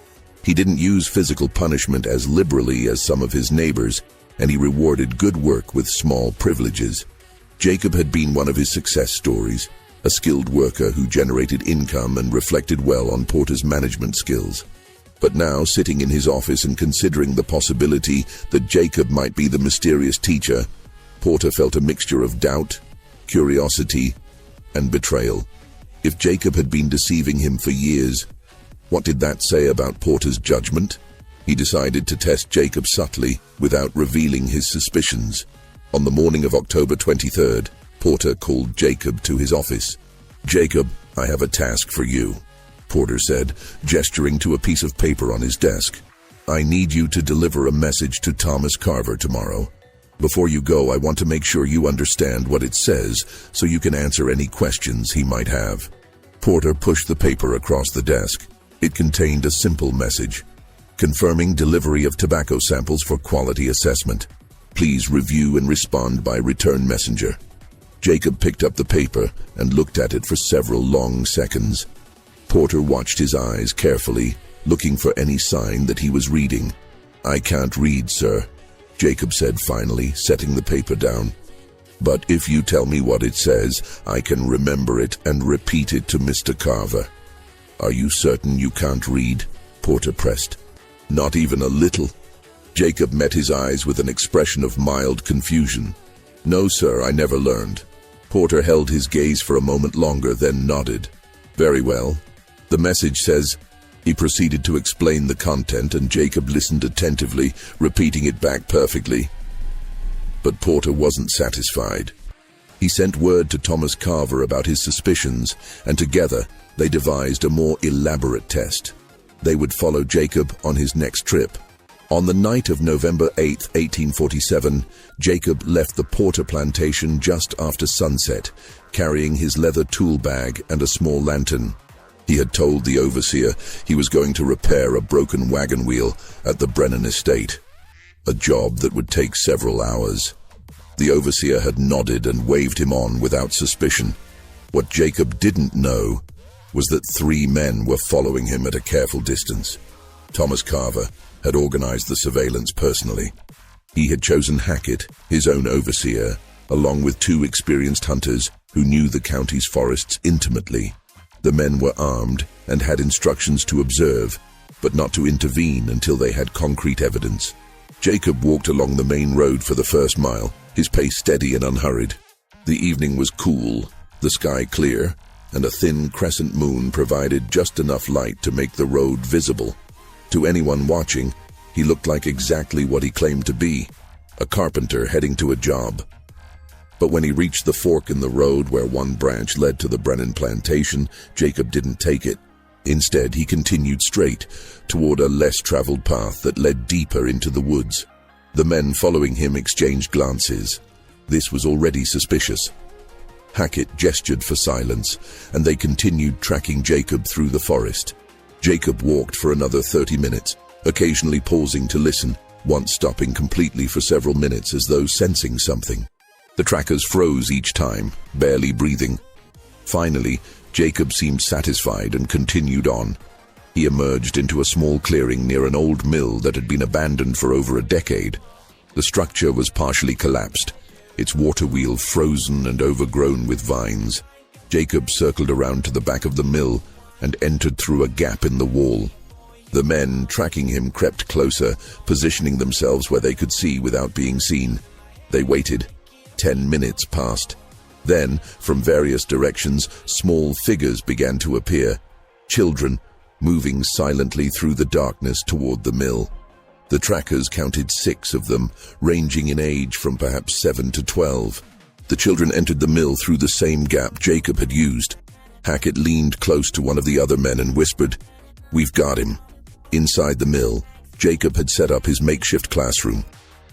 He didn't use physical punishment as liberally as some of his neighbors, and he rewarded good work with small privileges. Jacob had been one of his success stories, a skilled worker who generated income and reflected well on Porter's management skills. But now, sitting in his office and considering the possibility that Jacob might be the mysterious teacher, Porter felt a mixture of doubt, curiosity, and betrayal. If Jacob had been deceiving him for years, what did that say about Porter's judgment? He decided to test Jacob subtly, without revealing his suspicions. On the morning of October 23rd, Porter called Jacob to his office. "Jacob, I have a task for you," Porter said, gesturing to a piece of paper on his desk. "I need you to deliver a message to Thomas Carver tomorrow. Before you go, I want to make sure you understand what it says so you can answer any questions he might have." Porter pushed the paper across the desk. It contained a simple message: confirming delivery of tobacco samples for quality assessment. Please review and respond by return messenger. Jacob picked up the paper and looked at it for several long seconds. Porter watched his eyes carefully, looking for any sign that he was reading. "I can't read, sir," Jacob said finally, setting the paper down. "But if you tell me what it says, I can remember it and repeat it to Mr. Carver." "Are you certain you can't read?" Porter pressed. "Not even a little?" Jacob met his eyes with an expression of mild confusion. "No, sir, I never learned." Porter held his gaze for a moment longer, then nodded. "Very well. The message says..." He proceeded to explain the content, and Jacob listened attentively, repeating it back perfectly. But Porter wasn't satisfied. He sent word to Thomas Carver about his suspicions, and together they devised a more elaborate test. They would follow Jacob on his next trip. On the night of November 8, 1847, Jacob left the Porter plantation just after sunset, carrying his leather tool bag and a small lantern. He had told the overseer he was going to repair a broken wagon wheel at the Brennan estate, a job that would take several hours. The overseer had nodded and waved him on without suspicion. What Jacob didn't know was that 3 men were following him at a careful distance. Thomas Carver had organized the surveillance personally. He had chosen Hackett, his own overseer, along with 2 experienced hunters who knew the county's forests intimately. The men were armed and had instructions to observe, but not to intervene until they had concrete evidence. Jacob walked along the main road for the first mile, his pace steady and unhurried. The evening was cool, the sky clear, and a thin crescent moon provided just enough light to make the road visible. To anyone watching, he looked like exactly what he claimed to be, a carpenter heading to a job. But when he reached the fork in the road where one branch led to the Brennan plantation, Jacob didn't take it. Instead, he continued straight toward a less traveled path that led deeper into the woods. The men following him exchanged glances. This was already suspicious. Hackett gestured for silence, and they continued tracking Jacob through the forest. Jacob walked for another 30 minutes, occasionally pausing to listen, once stopping completely for several minutes as though sensing something. The trackers froze each time, barely breathing. Finally, Jacob seemed satisfied and continued on. He emerged into a small clearing near an old mill that had been abandoned for over a decade. The structure was partially collapsed, its water wheel frozen and overgrown with vines. Jacob circled around to the back of the mill and entered through a gap in the wall. The men tracking him crept closer, positioning themselves where they could see without being seen. They waited. 10 minutes passed. Then, from various directions, small figures began to appear. Children, moving silently through the darkness toward the mill. The trackers counted 6 of them, ranging in age from perhaps 7 to 12. The children entered the mill through the same gap Jacob had used. Hackett leaned close to one of the other men and whispered, "We've got him." Inside the mill, Jacob had set up his makeshift classroom.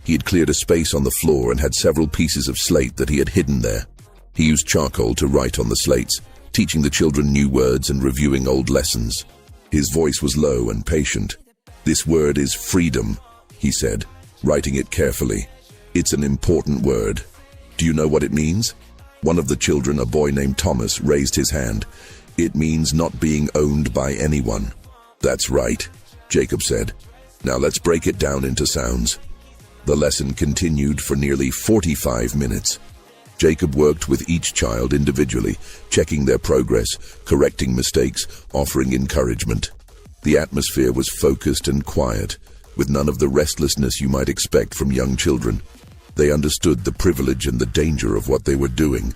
He had cleared a space on the floor and had several pieces of slate that he had hidden there. He used charcoal to write on the slates, teaching the children new words and reviewing old lessons. His voice was low and patient. "This word is freedom," he said, writing it carefully. "It's an important word. Do you know what it means?" One of the children, a boy named Thomas, raised his hand. "It means not being owned by anyone." "That's right," Jacob said. "Now let's break it down into sounds." The lesson continued for nearly 45 minutes. Jacob worked with each child individually, checking their progress, correcting mistakes, offering encouragement. The atmosphere was focused and quiet, with none of the restlessness you might expect from young children. They understood the privilege and the danger of what they were doing.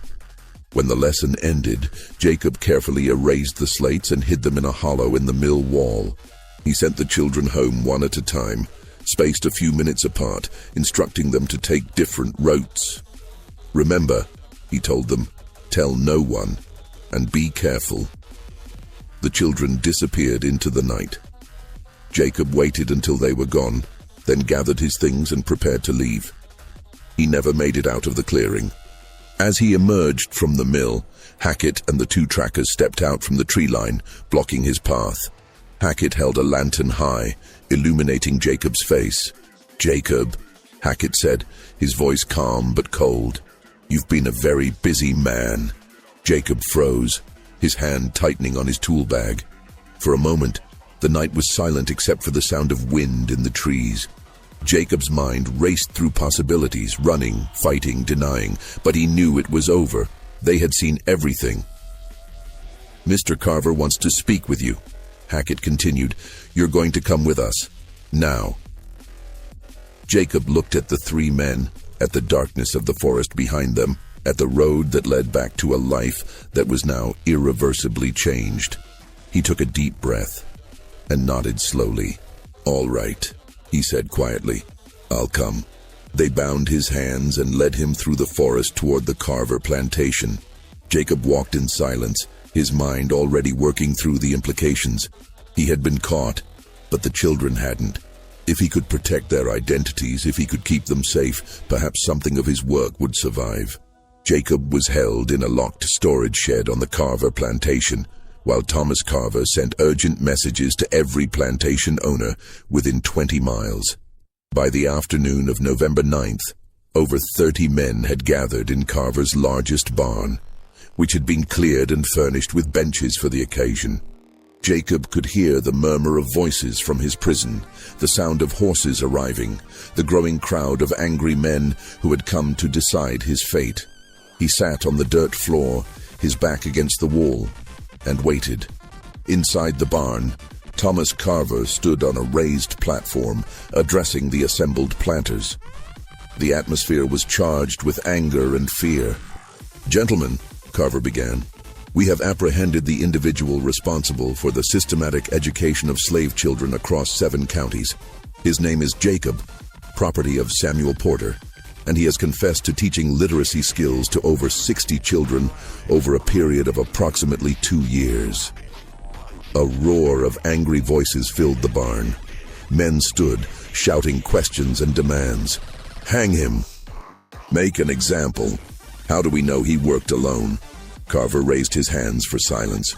When the lesson ended, Jacob carefully erased the slates and hid them in a hollow in the mill wall. He sent the children home one at a time, spaced a few minutes apart, instructing them to take different routes. "Remember, he told them. Tell no one, and be careful. The children disappeared into the night. Jacob waited until they were gone, then gathered his things and prepared to leave. He never made it out of the clearing. As he emerged from the mill, Hackett and the two trackers stepped out from the tree line, blocking his path. Hackett held a lantern high, illuminating Jacob's face. "Jacob," Hackett said, his voice calm but cold. "You've been a very busy man." Jacob froze, his hand tightening on his tool bag. For a moment, the night was silent except for the sound of wind in the trees. Jacob's mind raced through possibilities, running, fighting, denying, but he knew it was over. They had seen everything. "Mr. Carver wants to speak with you," Hackett continued. "You're going to come with us. Now." Jacob looked at the three men, at the darkness of the forest behind them, at the road that led back to a life that was now irreversibly changed. He took a deep breath and nodded slowly. "All right," he said quietly. "I'll come." They bound his hands and led him through the forest toward the Carver plantation. Jacob walked in silence, his mind already working through the implications. He had been caught, but the children hadn't. If he could protect their identities, if he could keep them safe, perhaps something of his work would survive. Jacob was held in a locked storage shed on the Carver plantation, while Thomas Carver sent urgent messages to every plantation owner within 20 miles. By the afternoon of November 9th, over 30 men had gathered in Carver's largest barn, which had been cleared and furnished with benches for the occasion. Jacob could hear the murmur of voices from his prison, the sound of horses arriving, the growing crowd of angry men who had come to decide his fate. He sat on the dirt floor, his back against the wall, and waited. Inside the barn, Thomas Carver stood on a raised platform, addressing the assembled planters. The atmosphere was charged with anger and fear. "Gentlemen," Carver began, "we have apprehended the individual responsible for the systematic education of slave children across 7 counties. His name is Jacob, property of Samuel Porter, and he has confessed to teaching literacy skills to over 60 children over a period of approximately 2 years. A roar of angry voices filled the barn. Men stood, shouting questions and demands. "Hang him! Make an example! How do we know he worked alone?" Carver raised his hands for silence.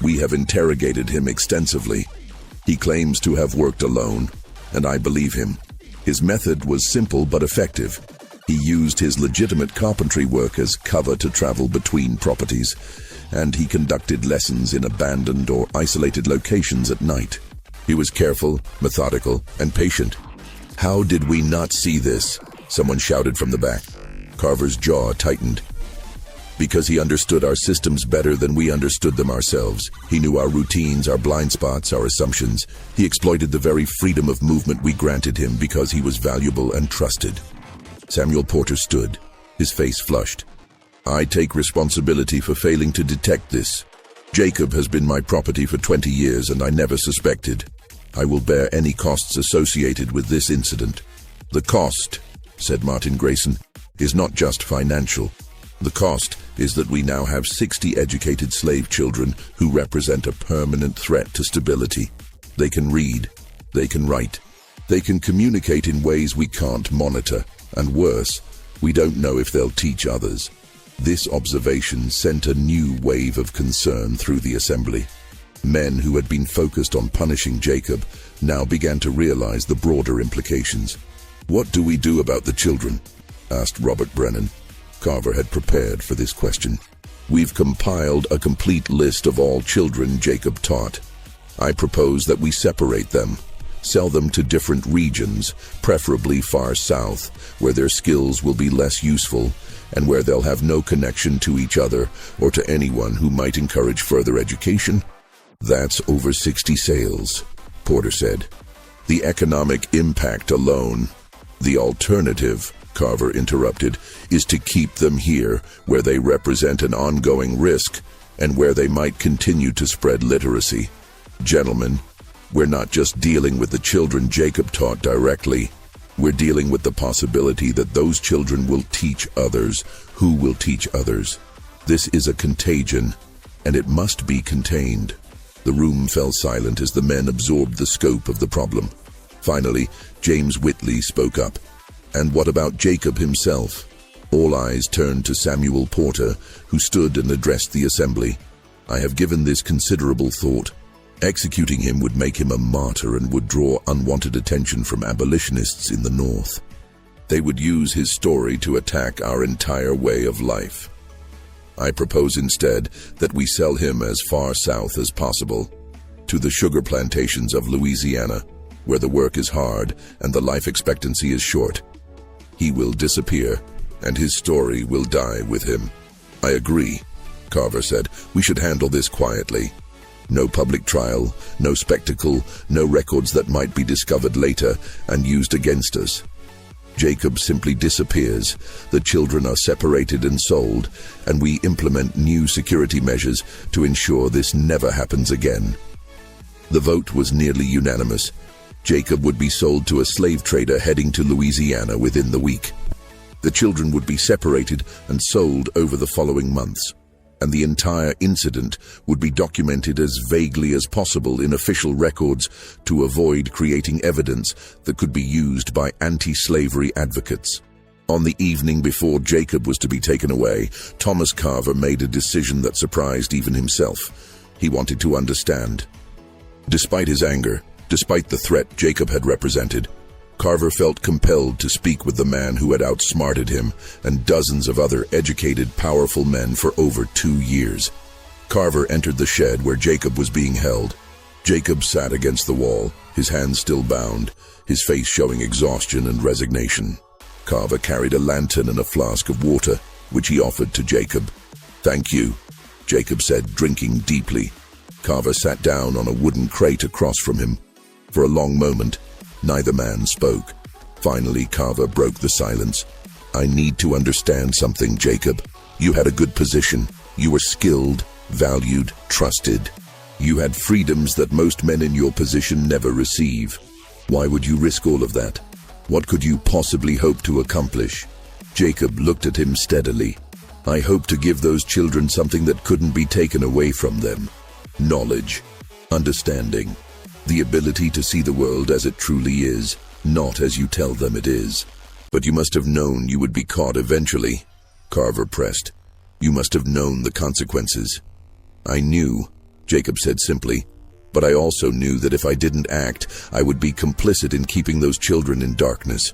"We have interrogated him extensively. He claims to have worked alone, and I believe him. His method was simple but effective. He used his legitimate carpentry work as cover to travel between properties, and he conducted lessons in abandoned or isolated locations at night. He was careful, methodical, and patient." "How did we not see this?" someone shouted from the back. Carver's jaw tightened. "Because he understood our systems better than we understood them ourselves. He knew our routines, our blind spots, our assumptions. He exploited the very freedom of movement we granted him because he was valuable and trusted." Samuel Porter stood, his face flushed. "I take responsibility for failing to detect this. Jacob has been my property for 20 years and I never suspected. I will bear any costs associated with this incident." "The cost," said Martin Grayson, "is not just financial. The cost is that we now have 60 educated slave children who represent a permanent threat to stability. They can read, they can write, they can communicate in ways we can't monitor, and worse, we don't know if they'll teach others." This observation sent a new wave of concern through the assembly. Men who had been focused on punishing Jacob now began to realize the broader implications. "What do we do about the children?" asked Robert Brennan. Carver had prepared for this question. "We've compiled a complete list of all children Jacob taught. I propose that we separate them, sell them to different regions, preferably far south, where their skills will be less useful and where they'll have no connection to each other or to anyone who might encourage further education." "That's over 60 sales," Porter said. "The economic impact alone." "The alternative," Carver interrupted, "is to keep them here, where they represent an ongoing risk and where they might continue to spread literacy. Gentlemen, we're not just dealing with the children Jacob taught directly. We're dealing with the possibility that those children will teach others who will teach others. This is a contagion, and it must be contained. The room fell silent as the men absorbed the scope of the problem. Finally, James Whitley spoke up. And what about Jacob himself? All eyes turned to Samuel Porter, who stood and addressed the assembly. I have given this considerable thought. Executing him would make him a martyr and would draw unwanted attention from abolitionists in the North. They would use his story to attack our entire way of life. I propose instead that we sell him as far south as possible, to the sugar plantations of Louisiana, where the work is hard and the life expectancy is short. He will disappear, and his story will die with him. I agree, Carver said. We should handle this quietly. No public trial, no spectacle, no records that might be discovered later and used against us. Jacob simply disappears, the children are separated and sold, and we implement new security measures to ensure this never happens again. The vote was nearly unanimous. Jacob would be sold to a slave trader heading to Louisiana within the week. The children would be separated and sold over the following months, and the entire incident would be documented as vaguely as possible in official records to avoid creating evidence that could be used by anti-slavery advocates. On the evening before Jacob was to be taken away, Thomas Carver made a decision that surprised even himself. He wanted to understand. Despite his anger, despite the threat Jacob had represented, Carver felt compelled to speak with the man who had outsmarted him and dozens of other educated, powerful men for over 2 years. Carver entered the shed where Jacob was being held. Jacob sat against the wall, his hands still bound, his face showing exhaustion and resignation. Carver carried a lantern and a flask of water, which he offered to Jacob. "Thank you," Jacob said, drinking deeply. Carver sat down on a wooden crate across from him. For a long moment, neither man spoke. Finally, Carver broke the silence. "I need to understand something, Jacob. You had a good position. You were skilled, valued, trusted. You had freedoms that most men in your position never receive. Why would you risk all of that? What could you possibly hope to accomplish?" Jacob looked at him steadily. "I hope to give those children something that couldn't be taken away from them. Knowledge, understanding, the ability to see the world as it truly is, not as you tell them it is. But you must have known you would be caught eventually," Carver pressed. "You must have known the consequences." "I knew," Jacob said simply, "but I also knew that if I didn't act, I would be complicit in keeping those children in darkness.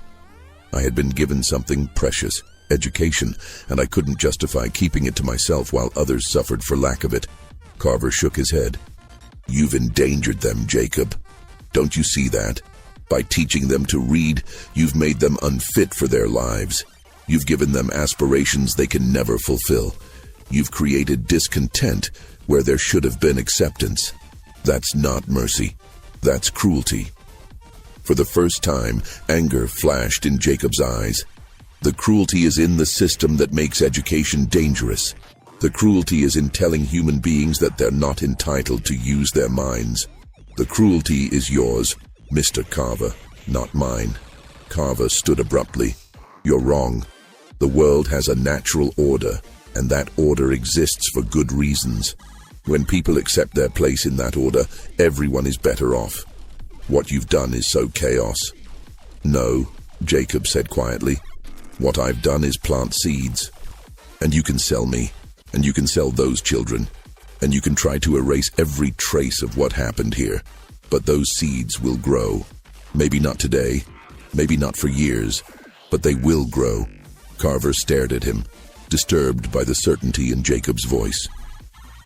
I had been given something precious, education, and I couldn't justify keeping it to myself while others suffered for lack of it." Carver shook his head. "You've endangered them, Jacob. Don't you see that? By teaching them to read, you've made them unfit for their lives. You've given them aspirations they can never fulfill. You've created discontent where there should have been acceptance. That's not mercy. That's cruelty." For the first time, anger flashed in Jacob's eyes. The cruelty is in the system that makes education dangerous. The cruelty is in telling human beings that they're not entitled to use their minds. The cruelty is yours, Mr. Carver, not mine. Carver stood abruptly. "You're wrong. The world has a natural order, and that order exists for good reasons. When people accept their place in that order, everyone is better off. What you've done is sow chaos." "No," Jacob said quietly. "What I've done is plant seeds. And you can sell me. And you can sell those children, and you can try to erase every trace of what happened here. But those seeds will grow. Maybe not today, maybe not for years, but they will grow." Carver stared at him, disturbed by the certainty in Jacob's voice.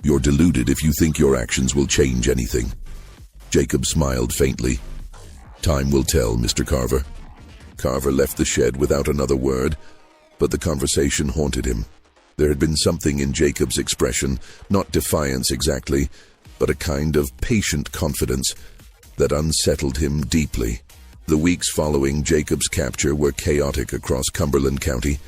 "You're deluded if you think your actions will change anything." Jacob smiled faintly. "Time will tell, Mr. Carver." Carver left the shed without another word, but the conversation haunted him. There had been something in Jacob's expression, not defiance exactly, but a kind of patient confidence that unsettled him deeply. The weeks following Jacob's capture were chaotic across Cumberland County.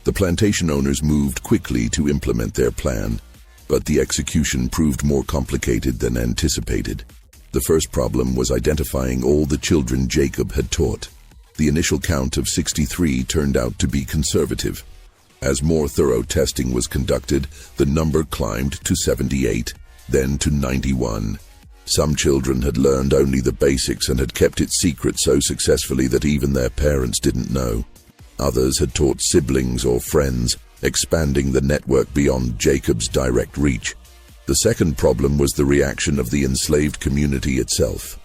The plantation owners moved quickly to implement their plan, but the execution proved more complicated than anticipated. The first problem was identifying all the children Jacob had taught. The initial count of 63 turned out to be conservative. As more thorough testing was conducted, the number climbed to 78, then to 91. Some children had learned only the basics and had kept it secret so successfully that even their parents didn't know. Others had taught siblings or friends, expanding the network beyond Jacob's direct reach. The second problem was the reaction of the enslaved community itself.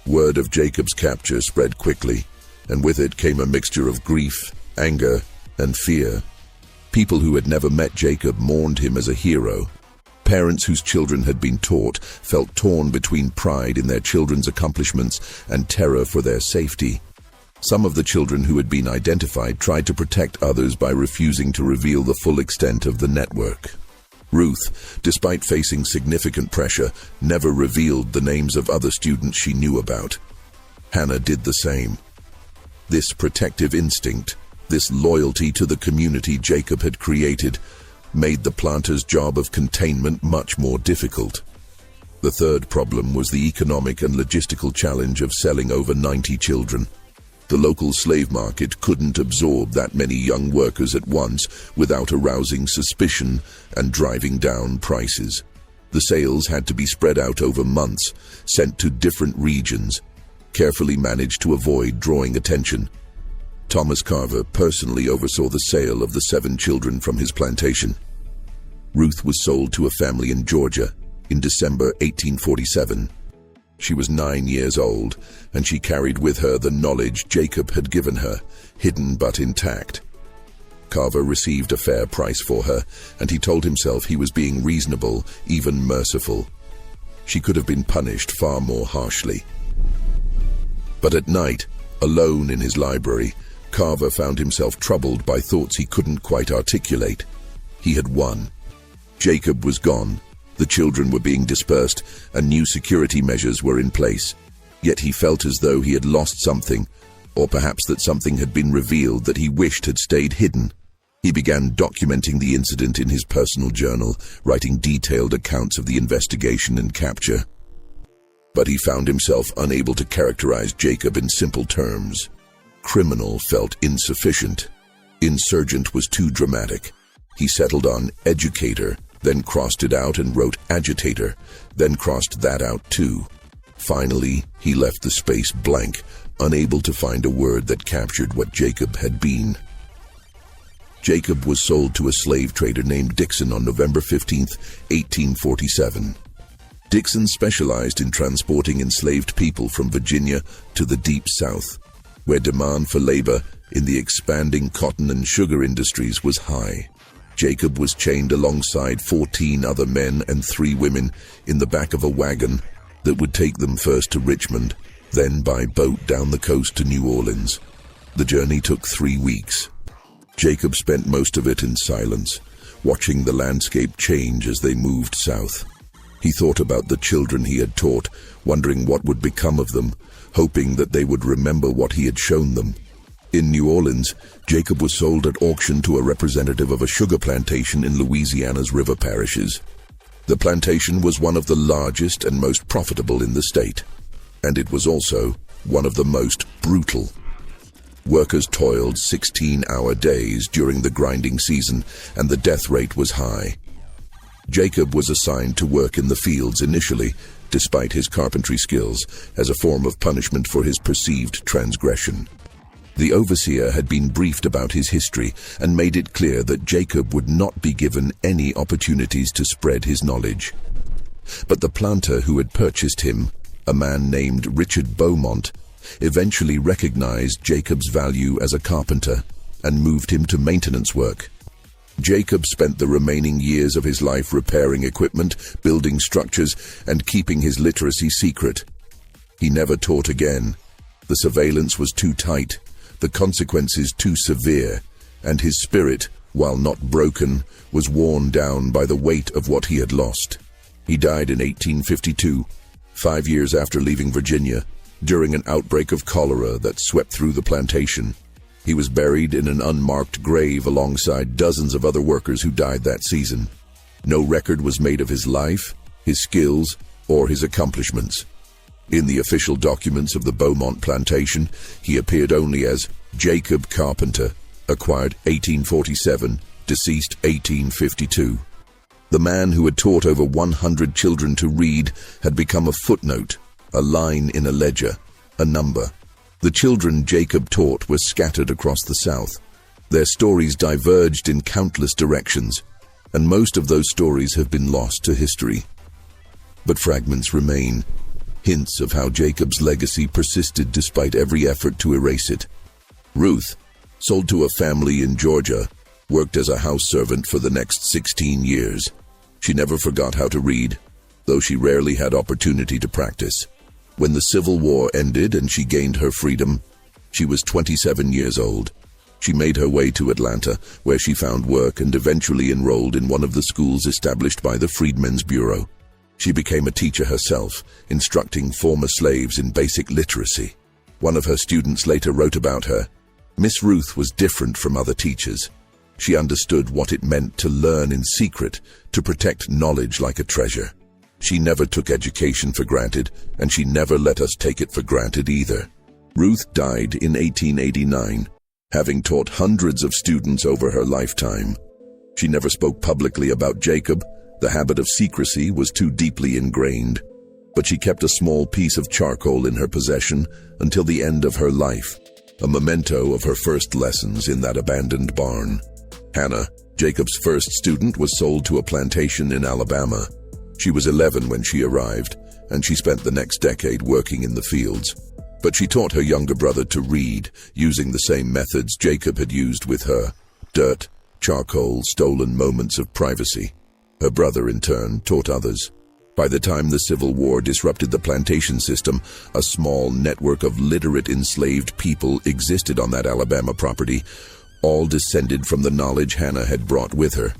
Word of Jacob's capture spread quickly, and with it came a mixture of grief, anger, and fear. People who had never met Jacob mourned him as a hero. Parents whose children had been taught felt torn between pride in their children's accomplishments and terror for their safety. Some of the children who had been identified tried to protect others by refusing to reveal the full extent of the network. Ruth, despite facing significant pressure, never revealed the names of other students she knew about. Hannah did the same. This protective instinct, this loyalty to the community Jacob had created, made the planters' job of containment much more difficult. The third problem was the economic and logistical challenge of selling over 90 children. The local slave market couldn't absorb that many young workers at once without arousing suspicion and driving down prices. The sales had to be spread out over months, sent to different regions, carefully managed to avoid drawing attention. Thomas Carver personally oversaw the sale of the 7 children from his plantation. Ruth was sold to a family in Georgia in December 1847. She was 9 years old, and she carried with her the knowledge Jacob had given her, hidden but intact. Carver received a fair price for her, and he told himself he was being reasonable, even merciful. She could have been punished far more harshly. But at night, alone in his library, Carver found himself troubled by thoughts he couldn't quite articulate. He had won. Jacob was gone. The children were being dispersed, and new security measures were in place. Yet he felt as though he had lost something, or perhaps that something had been revealed that he wished had stayed hidden. He began documenting the incident in his personal journal, writing detailed accounts of the investigation and capture. But he found himself unable to characterize Jacob in simple terms. Criminal felt insufficient. Insurgent was too dramatic. He settled on educator, then crossed it out and wrote agitator, then crossed that out too. Finally, he left the space blank, unable to find a word that captured what Jacob had been. Jacob was sold to a slave trader named Dixon on November 15, 1847. Dixon specialized in transporting enslaved people from Virginia to the Deep South, where demand for labor in the expanding cotton and sugar industries was high. Jacob was chained alongside 14 other men and 3 women in the back of a wagon that would take them first to Richmond, then by boat down the coast to New Orleans. The journey took 3 weeks. Jacob spent most of it in silence, watching the landscape change as they moved south. He thought about the children he had taught, wondering what would become of them, hoping that they would remember what he had shown them. In New Orleans, Jacob was sold at auction to a representative of a sugar plantation in Louisiana's river parishes. The plantation was one of the largest and most profitable in the state, and it was also one of the most brutal. Workers toiled 16-hour days during the grinding season, and the death rate was high. Jacob was assigned to work in the fields initially, despite his carpentry skills, as a form of punishment for his perceived transgression. The overseer had been briefed about his history and made it clear that Jacob would not be given any opportunities to spread his knowledge. But the planter who had purchased him, a man named Richard Beaumont, eventually recognized Jacob's value as a carpenter and moved him to maintenance work. Jacob spent the remaining years of his life repairing equipment, building structures, and keeping his literacy secret. He never taught again. The surveillance was too tight, the consequences too severe, and his spirit, while not broken, was worn down by the weight of what he had lost. He died in 1852, 5 years after leaving Virginia, during an outbreak of cholera that swept through the plantation. He was buried in an unmarked grave alongside dozens of other workers who died that season. No record was made of his life, his skills, or his accomplishments. In the official documents of the Beaumont Plantation, he appeared only as Jacob Carpenter, acquired 1847, deceased 1852. The man who had taught over 100 children to read had become a footnote, a line in a ledger, a number. The children Jacob taught were scattered across the South. Their stories diverged in countless directions, and most of those stories have been lost to history. But fragments remain, hints of how Jacob's legacy persisted despite every effort to erase it. Ruth, sold to a family in Georgia, worked as a house servant for the next 16 years. She never forgot how to read, though she rarely had opportunity to practice. When the Civil War ended and she gained her freedom, she was 27 years old. She made her way to Atlanta, where she found work and eventually enrolled in one of the schools established by the Freedmen's Bureau. She became a teacher herself, instructing former slaves in basic literacy. One of her students later wrote about her, "Miss Ruth was different from other teachers. She understood what it meant to learn in secret, to protect knowledge like a treasure. She never took education for granted, and she never let us take it for granted either." Ruth died in 1889, having taught hundreds of students over her lifetime. She never spoke publicly about Jacob. The habit of secrecy was too deeply ingrained, but she kept a small piece of charcoal in her possession until the end of her life, a memento of her first lessons in that abandoned barn. Hannah, Jacob's first student, was sold to a plantation in Alabama. She was 11 when she arrived, and she spent the next decade working in the fields. But she taught her younger brother to read, using the same methods Jacob had used with her: dirt, charcoal, stolen moments of privacy. Her brother, in turn, taught others. By the time the Civil War disrupted the plantation system, a small network of literate enslaved people existed on that Alabama property, all descended from the knowledge Hannah had brought with her.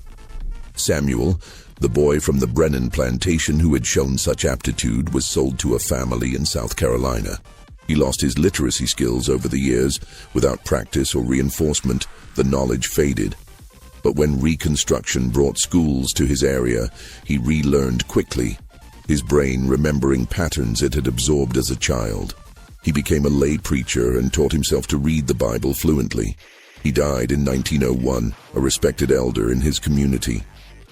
Samuel, the boy from the Brennan plantation who had shown such aptitude, was sold to a family in South Carolina. He lost his literacy skills over the years. Without practice or reinforcement, the knowledge faded. But when Reconstruction brought schools to his area, he relearned quickly, his brain remembering patterns it had absorbed as a child. He became a lay preacher and taught himself to read the Bible fluently. He died in 1901, a respected elder in his community.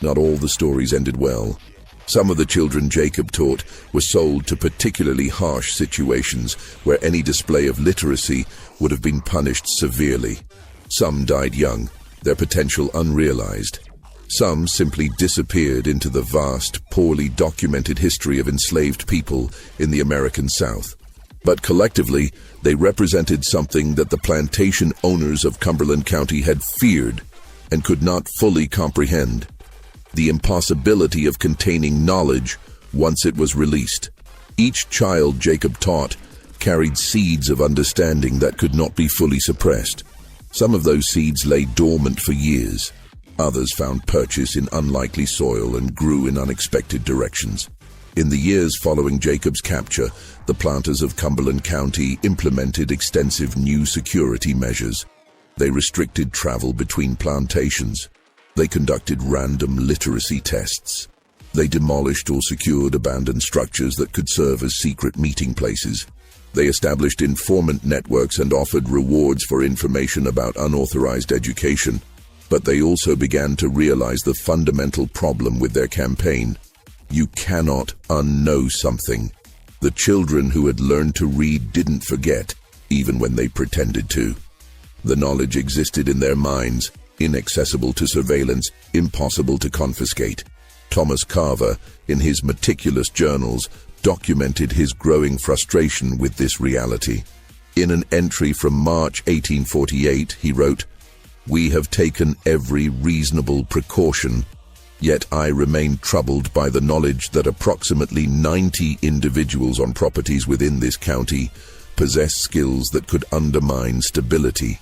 Not all the stories ended well. Some of the children Jacob taught were sold to particularly harsh situations where any display of literacy would have been punished severely. Some died young, their potential unrealized. Some simply disappeared into the vast, poorly documented history of enslaved people in the American South. But collectively, they represented something that the plantation owners of Cumberland County had feared and could not fully comprehend: the impossibility of containing knowledge once it was released. Each child Jacob taught carried seeds of understanding that could not be fully suppressed. Some of those seeds lay dormant for years. Others found purchase in unlikely soil and grew in unexpected directions. In the years following Jacob's capture, the planters of Cumberland County implemented extensive new security measures. They restricted travel between plantations. They conducted random literacy tests. They demolished or secured abandoned structures that could serve as secret meeting places. They established informant networks and offered rewards for information about unauthorized education. But they also began to realize the fundamental problem with their campaign: you cannot unknow something. The children who had learned to read didn't forget, even when they pretended to. The knowledge existed in their minds, inaccessible to surveillance, impossible to confiscate. Thomas Carver, in his meticulous journals, documented his growing frustration with this reality. In an entry from March 1848, he wrote, "We have taken every reasonable precaution, yet I remain troubled by the knowledge that approximately 90 individuals on properties within this county possess skills that could undermine stability.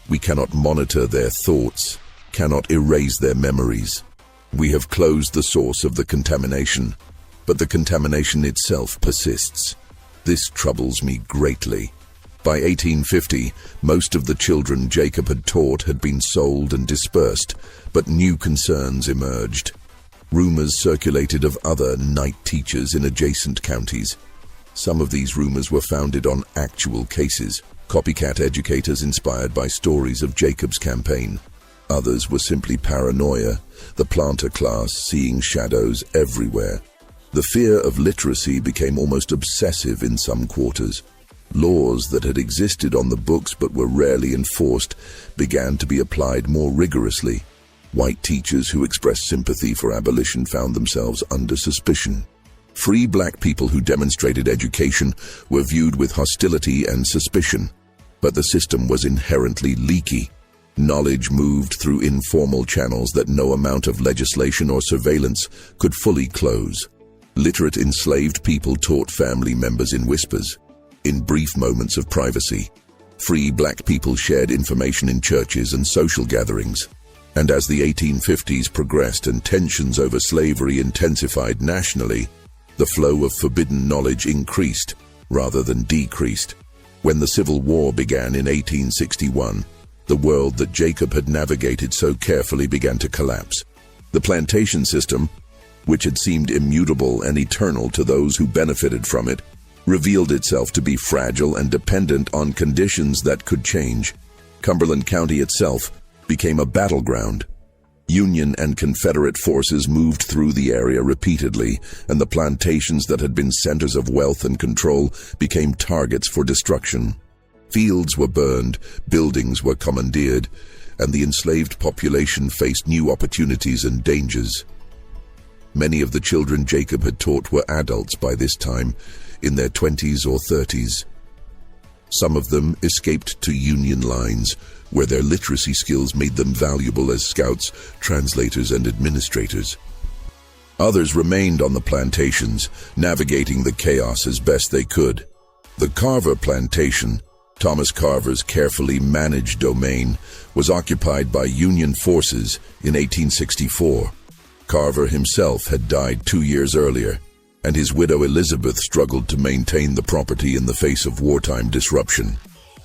We cannot monitor their thoughts, cannot erase their memories. We have closed the source of the contamination, but the contamination itself persists. This troubles me greatly." By 1850, most of the children Jacob had taught had been sold and dispersed, but new concerns emerged. Rumors circulated of other night teachers in adjacent counties. Some of these rumors were founded on actual cases, copycat educators inspired by stories of Jacob's campaign. Others were simply paranoia, the planter class seeing shadows everywhere. The fear of literacy became almost obsessive in some quarters. Laws that had existed on the books but were rarely enforced began to be applied more rigorously. White teachers who expressed sympathy for abolition found themselves under suspicion. Free black people who demonstrated education were viewed with hostility and suspicion. But the system was inherently leaky. Knowledge moved through informal channels that no amount of legislation or surveillance could fully close. Literate enslaved people taught family members in whispers, in brief moments of privacy. Free black people shared information in churches and social gatherings. And as the 1850s progressed and tensions over slavery intensified nationally, the flow of forbidden knowledge increased rather than decreased. When the Civil War began in 1861, the world that Jacob had navigated so carefully began to collapse. The plantation system, which had seemed immutable and eternal to those who benefited from it, revealed itself to be fragile and dependent on conditions that could change. Cumberland County itself became a battleground. Union and Confederate forces moved through the area repeatedly, and the plantations that had been centers of wealth and control became targets for destruction. Fields were burned, buildings were commandeered, and the enslaved population faced new opportunities and dangers. Many of the children Jacob had taught were adults by this time, in their 20s or 30s. Some of them escaped to Union lines, where their literacy skills made them valuable as scouts, translators, and administrators. Others remained on the plantations, navigating the chaos as best they could. The Carver Plantation, Thomas Carver's carefully managed domain, was occupied by Union forces in 1864. Carver himself had died 2 years earlier, and his widow Elizabeth struggled to maintain the property in the face of wartime disruption.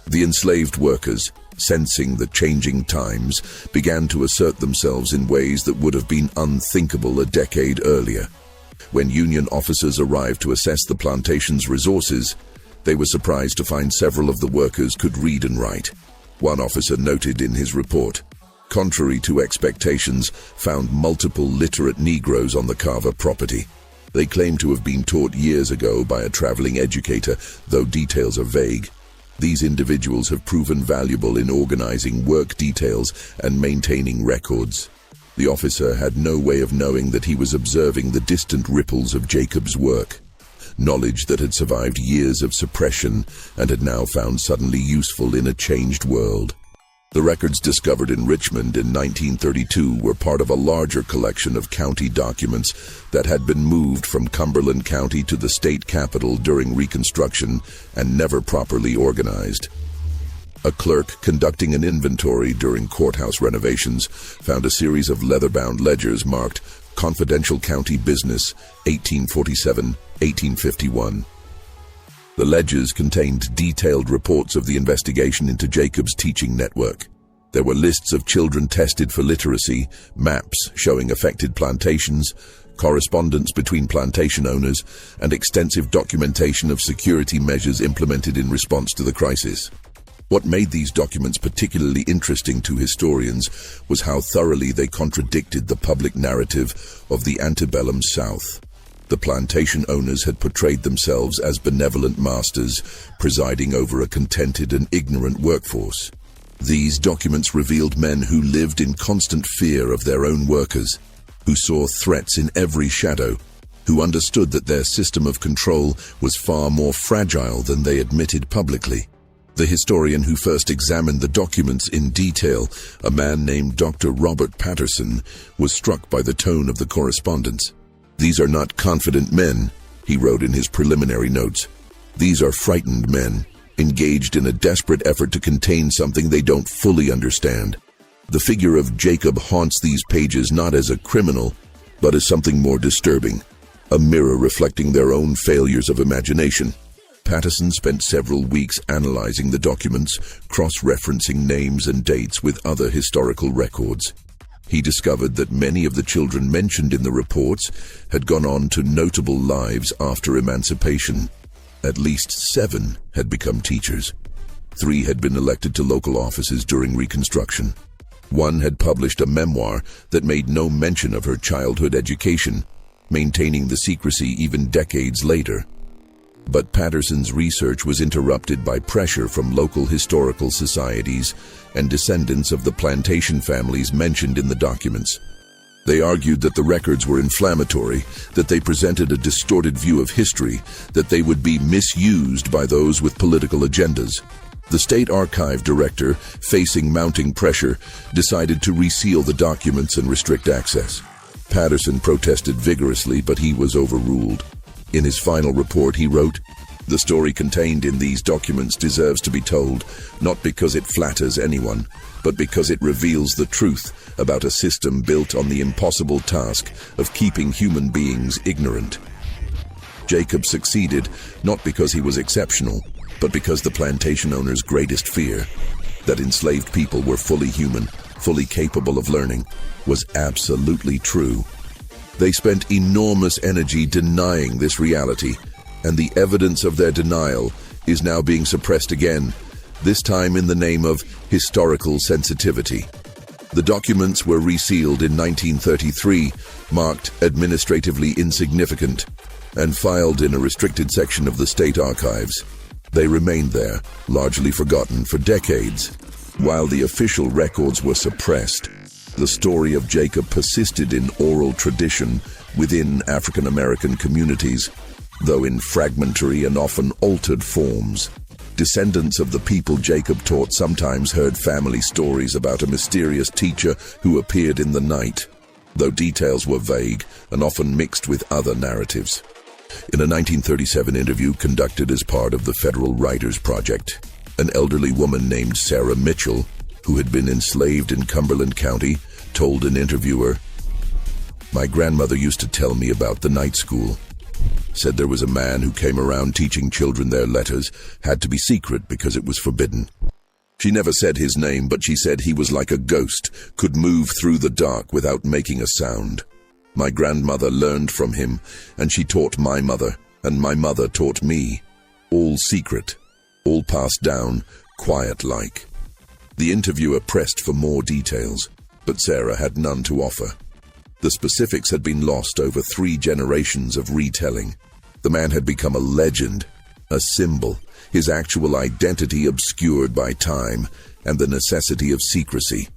The enslaved workers, sensing the changing times, began to assert themselves in ways that would have been unthinkable a decade earlier. When Union officers arrived to assess the plantation's resources, they were surprised to find several of the workers could read and write. One officer noted in his report, contrary to expectations, found multiple literate Negroes on the Carver property. They claim to have been taught years ago by a traveling educator, though details are vague. These individuals have proven valuable in organizing work details and maintaining records. The officer had no way of knowing that he was observing the distant ripples of Jacob's work. Knowledge that had survived years of suppression and had now found suddenly useful in a changed world. The records discovered in Richmond in 1932 were part of a larger collection of county documents that had been moved from Cumberland County to the state capital during Reconstruction and never properly organized. A clerk conducting an inventory during courthouse renovations found a series of leather-bound ledgers marked Confidential County Business, 1847-1851. The ledgers contained detailed reports of the investigation into Jacob's teaching network. There were lists of children tested for literacy, maps showing affected plantations, correspondence between plantation owners, and extensive documentation of security measures implemented in response to the crisis. What made these documents particularly interesting to historians was how thoroughly they contradicted the public narrative of the antebellum South. The plantation owners had portrayed themselves as benevolent masters, presiding over a contented and ignorant workforce. These documents revealed men who lived in constant fear of their own workers, who saw threats in every shadow, who understood that their system of control was far more fragile than they admitted publicly. The historian who first examined the documents in detail, a man named Dr. Robert Patterson, was struck by the tone of the correspondence. "These are not confident men," he wrote in his preliminary notes. "These are frightened men, engaged in a desperate effort to contain something they don't fully understand." The figure of Jacob haunts these pages not as a criminal, but as something more disturbing, a mirror reflecting their own failures of imagination. Patterson spent several weeks analyzing the documents, cross-referencing names and dates with other historical records. He discovered that many of the children mentioned in the reports had gone on to notable lives after emancipation. At least 7 had become teachers. 3 had been elected to local offices during Reconstruction. 1 had published a memoir that made no mention of her childhood education, maintaining the secrecy even decades later. But Patterson's research was interrupted by pressure from local historical societies and descendants of the plantation families mentioned in the documents. They argued that the records were inflammatory, that they presented a distorted view of history, that they would be misused by those with political agendas. The state archive director, facing mounting pressure, decided to reseal the documents and restrict access. Patterson protested vigorously, but he was overruled. In his final report, he wrote, "The story contained in these documents deserves to be told, not because it flatters anyone, but because it reveals the truth about a system built on the impossible task of keeping human beings ignorant." Jacob succeeded not because he was exceptional, but because the plantation owners' greatest fear, that enslaved people were fully human, fully capable of learning, was absolutely true. They spent enormous energy denying this reality, and the evidence of their denial is now being suppressed again, this time in the name of historical sensitivity. The documents were resealed in 1933, marked administratively insignificant, and filed in a restricted section of the state archives. They remained there, largely forgotten for decades. While the official records were suppressed, the story of Jacob persisted in oral tradition within African American communities, though in fragmentary and often altered forms. Descendants of the people Jacob taught sometimes heard family stories about a mysterious teacher who appeared in the night, though details were vague and often mixed with other narratives. In a 1937 interview conducted as part of the Federal Writers Project, an elderly woman named Sarah Mitchell, who had been enslaved in Cumberland County, told an interviewer, "My grandmother used to tell me about the night school. Said there was a man who came around teaching children their letters, had to be secret because it was forbidden. She never said his name, but she said he was like a ghost, could move through the dark without making a sound. My grandmother learned from him, and she taught my mother, and my mother taught me. All secret, all passed down, quiet-like." The interviewer pressed for more details, but Sarah had none to offer. The specifics had been lost over 3 generations of retelling. The man had become a legend, a symbol, his actual identity obscured by time and the necessity of secrecy.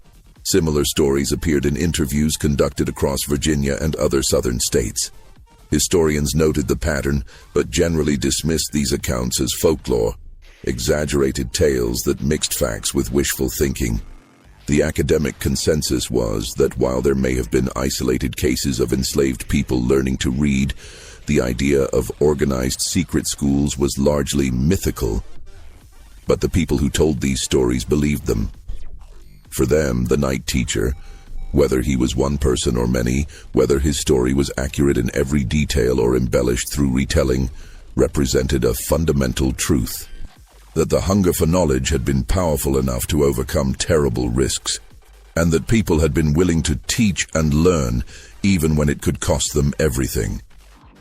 Similar stories appeared in interviews conducted across Virginia and other southern states. Historians noted the pattern, but generally dismissed these accounts as folklore, exaggerated tales that mixed facts with wishful thinking. The academic consensus was that while there may have been isolated cases of enslaved people learning to read, the idea of organized secret schools was largely mythical. But the people who told these stories believed them. For them, the night teacher, whether he was one person or many, whether his story was accurate in every detail or embellished through retelling, represented a fundamental truth: that the hunger for knowledge had been powerful enough to overcome terrible risks, and that people had been willing to teach and learn even when it could cost them everything.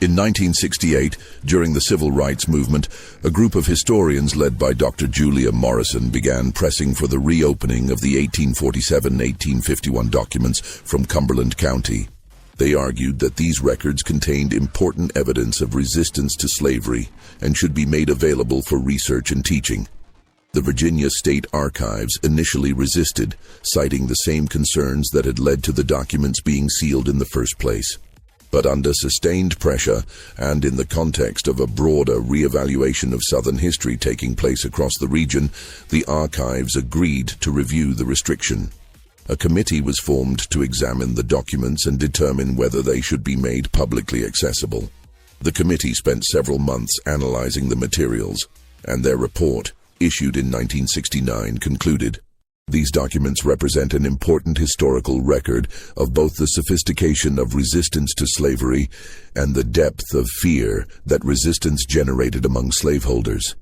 In 1968, during the Civil Rights Movement, a group of historians led by Dr. Julia Morrison began pressing for the reopening of the 1847-1851 documents from Cumberland County. They argued that these records contained important evidence of resistance to slavery and should be made available for research and teaching. The Virginia State Archives initially resisted, citing the same concerns that had led to the documents being sealed in the first place. But under sustained pressure, and in the context of a broader reevaluation of Southern history taking place across the region, the archives agreed to review the restriction. A committee was formed to examine the documents and determine whether they should be made publicly accessible. The committee spent several months analyzing the materials, and their report, issued in 1969, concluded, "These documents represent an important historical record of both the sophistication of resistance to slavery and the depth of fear that resistance generated among slaveholders.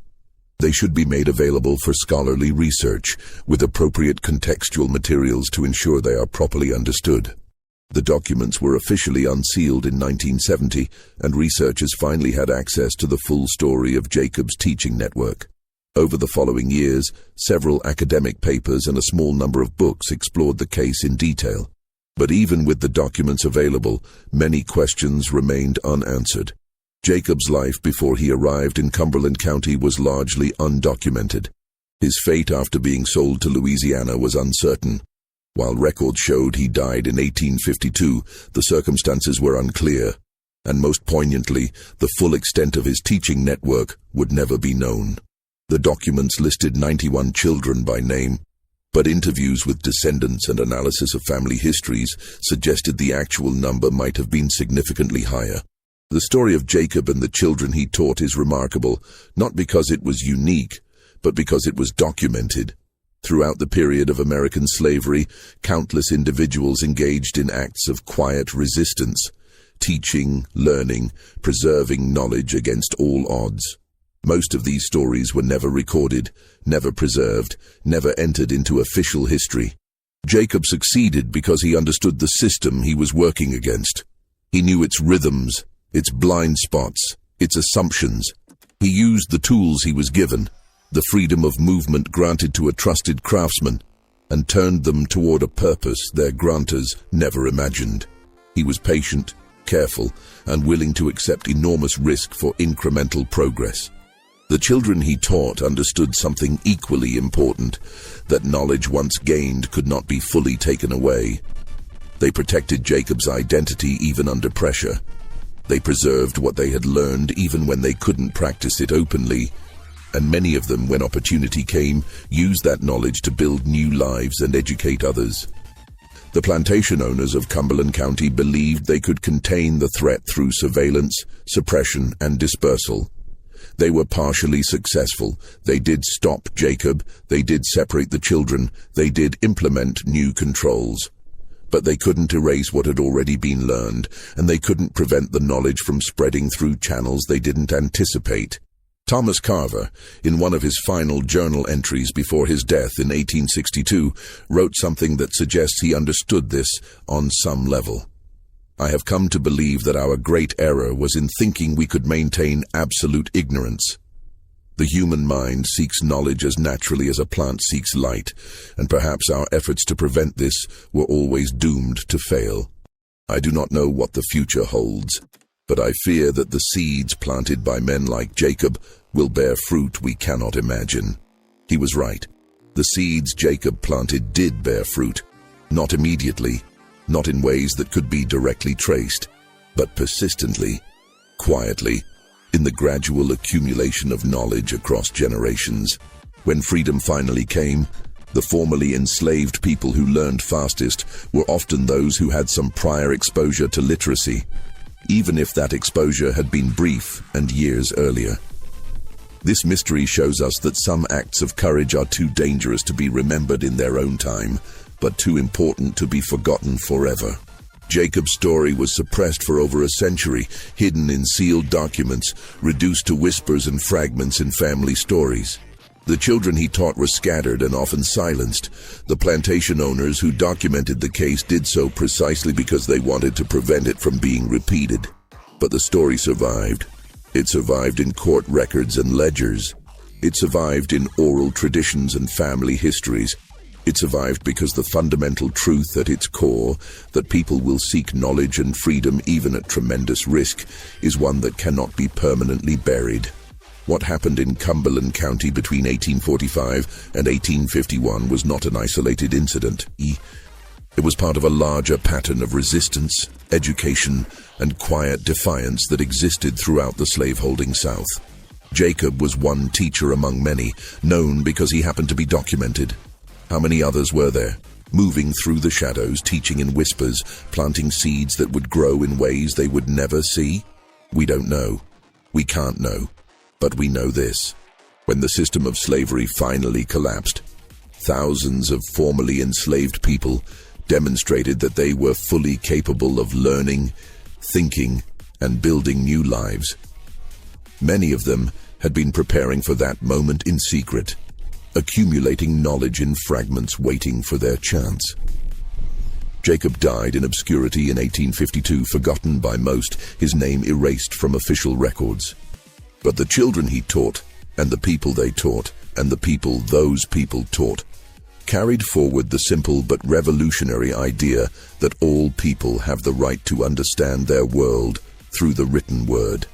They should be made available for scholarly research, with appropriate contextual materials to ensure they are properly understood." The documents were officially unsealed in 1970, and researchers finally had access to the full story of Jacob's teaching network. Over the following years, several academic papers and a small number of books explored the case in detail. But even with the documents available, many questions remained unanswered. Jacob's life before he arrived in Cumberland County was largely undocumented. His fate after being sold to Louisiana was uncertain. While records showed he died in 1852, the circumstances were unclear, and most poignantly, the full extent of his teaching network would never be known. The documents listed 91 children by name, but interviews with descendants and analysis of family histories suggested the actual number might have been significantly higher. The story of Jacob and the children he taught is remarkable, not because it was unique, but because it was documented. Throughout the period of American slavery, countless individuals engaged in acts of quiet resistance, teaching, learning, preserving knowledge against all odds. Most of these stories were never recorded, never preserved, never entered into official history. Jacob succeeded because he understood the system he was working against. He knew its rhythms, its blind spots, its assumptions. He used the tools he was given, the freedom of movement granted to a trusted craftsman, and turned them toward a purpose their grantors never imagined. He was patient, careful, and willing to accept enormous risk for incremental progress. The children he taught understood something equally important, that knowledge once gained could not be fully taken away. They protected Jacob's identity even under pressure. They preserved what they had learned even when they couldn't practice it openly, and many of them, when opportunity came, used that knowledge to build new lives and educate others. The plantation owners of Cumberland County believed they could contain the threat through surveillance, suppression, and dispersal. They were partially successful. They did stop Jacob, they did separate the children, they did implement new controls. But they couldn't erase what had already been learned, and they couldn't prevent the knowledge from spreading through channels they didn't anticipate. Thomas Carver, in one of his final journal entries before his death in 1862, wrote something that suggests he understood this on some level. I have come to believe that our great error was in thinking we could maintain absolute ignorance. The human mind seeks knowledge as naturally as a plant seeks light, and perhaps our efforts to prevent this were always doomed to fail. I do not know what the future holds, but I fear that the seeds planted by men like Jacob will bear fruit we cannot imagine. He was right. The seeds Jacob planted did bear fruit, not immediately, not in ways that could be directly traced, but persistently, quietly, in the gradual accumulation of knowledge across generations. When freedom finally came, the formerly enslaved people who learned fastest were often those who had some prior exposure to literacy, even if that exposure had been brief and years earlier. This mystery shows us that some acts of courage are too dangerous to be remembered in their own time, but too important to be forgotten forever. Jacob's story was suppressed for over a century, hidden in sealed documents, reduced to whispers and fragments in family stories. The children he taught were scattered and often silenced. The plantation owners who documented the case did so precisely because they wanted to prevent it from being repeated. But the story survived. It survived in court records and ledgers. It survived in oral traditions and family histories. It survived because the fundamental truth at its core, that people will seek knowledge and freedom even at tremendous risk, is one that cannot be permanently buried. What happened in Cumberland County between 1845 and 1851 was not an isolated incident. It was part of a larger pattern of resistance, education, and quiet defiance that existed throughout the slaveholding South. Jacob was one teacher among many, known because he happened to be documented. How many others were there, moving through the shadows, teaching in whispers, planting seeds that would grow in ways they would never see? We don't know. We can't know. But we know this. When the system of slavery finally collapsed, thousands of formerly enslaved people demonstrated that they were fully capable of learning, thinking, and building new lives. Many of them had been preparing for that moment in secret, accumulating knowledge in fragments waiting for their chance. Jacob died in obscurity in 1852, forgotten by most, his name erased from official records. But the children he taught, and the people they taught, and the people those people taught, carried forward the simple but revolutionary idea that all people have the right to understand their world through the written word.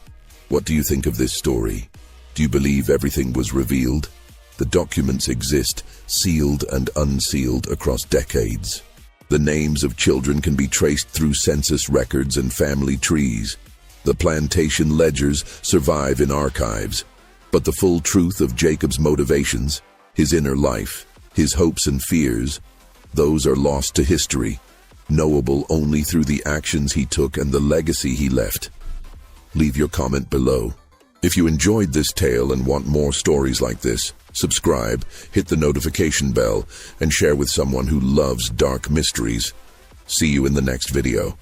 What do you think of this story? Do you believe everything was revealed? The documents exist, sealed and unsealed across decades. The names of children can be traced through census records and family trees. The plantation ledgers survive in archives. But the full truth of Jacob's motivations, his inner life, his hopes and fears, those are lost to history, knowable only through the actions he took and the legacy he left. Leave your comment below. If you enjoyed this tale and want more stories like this, subscribe, hit the notification bell, and share with someone who loves dark mysteries. See you in the next video.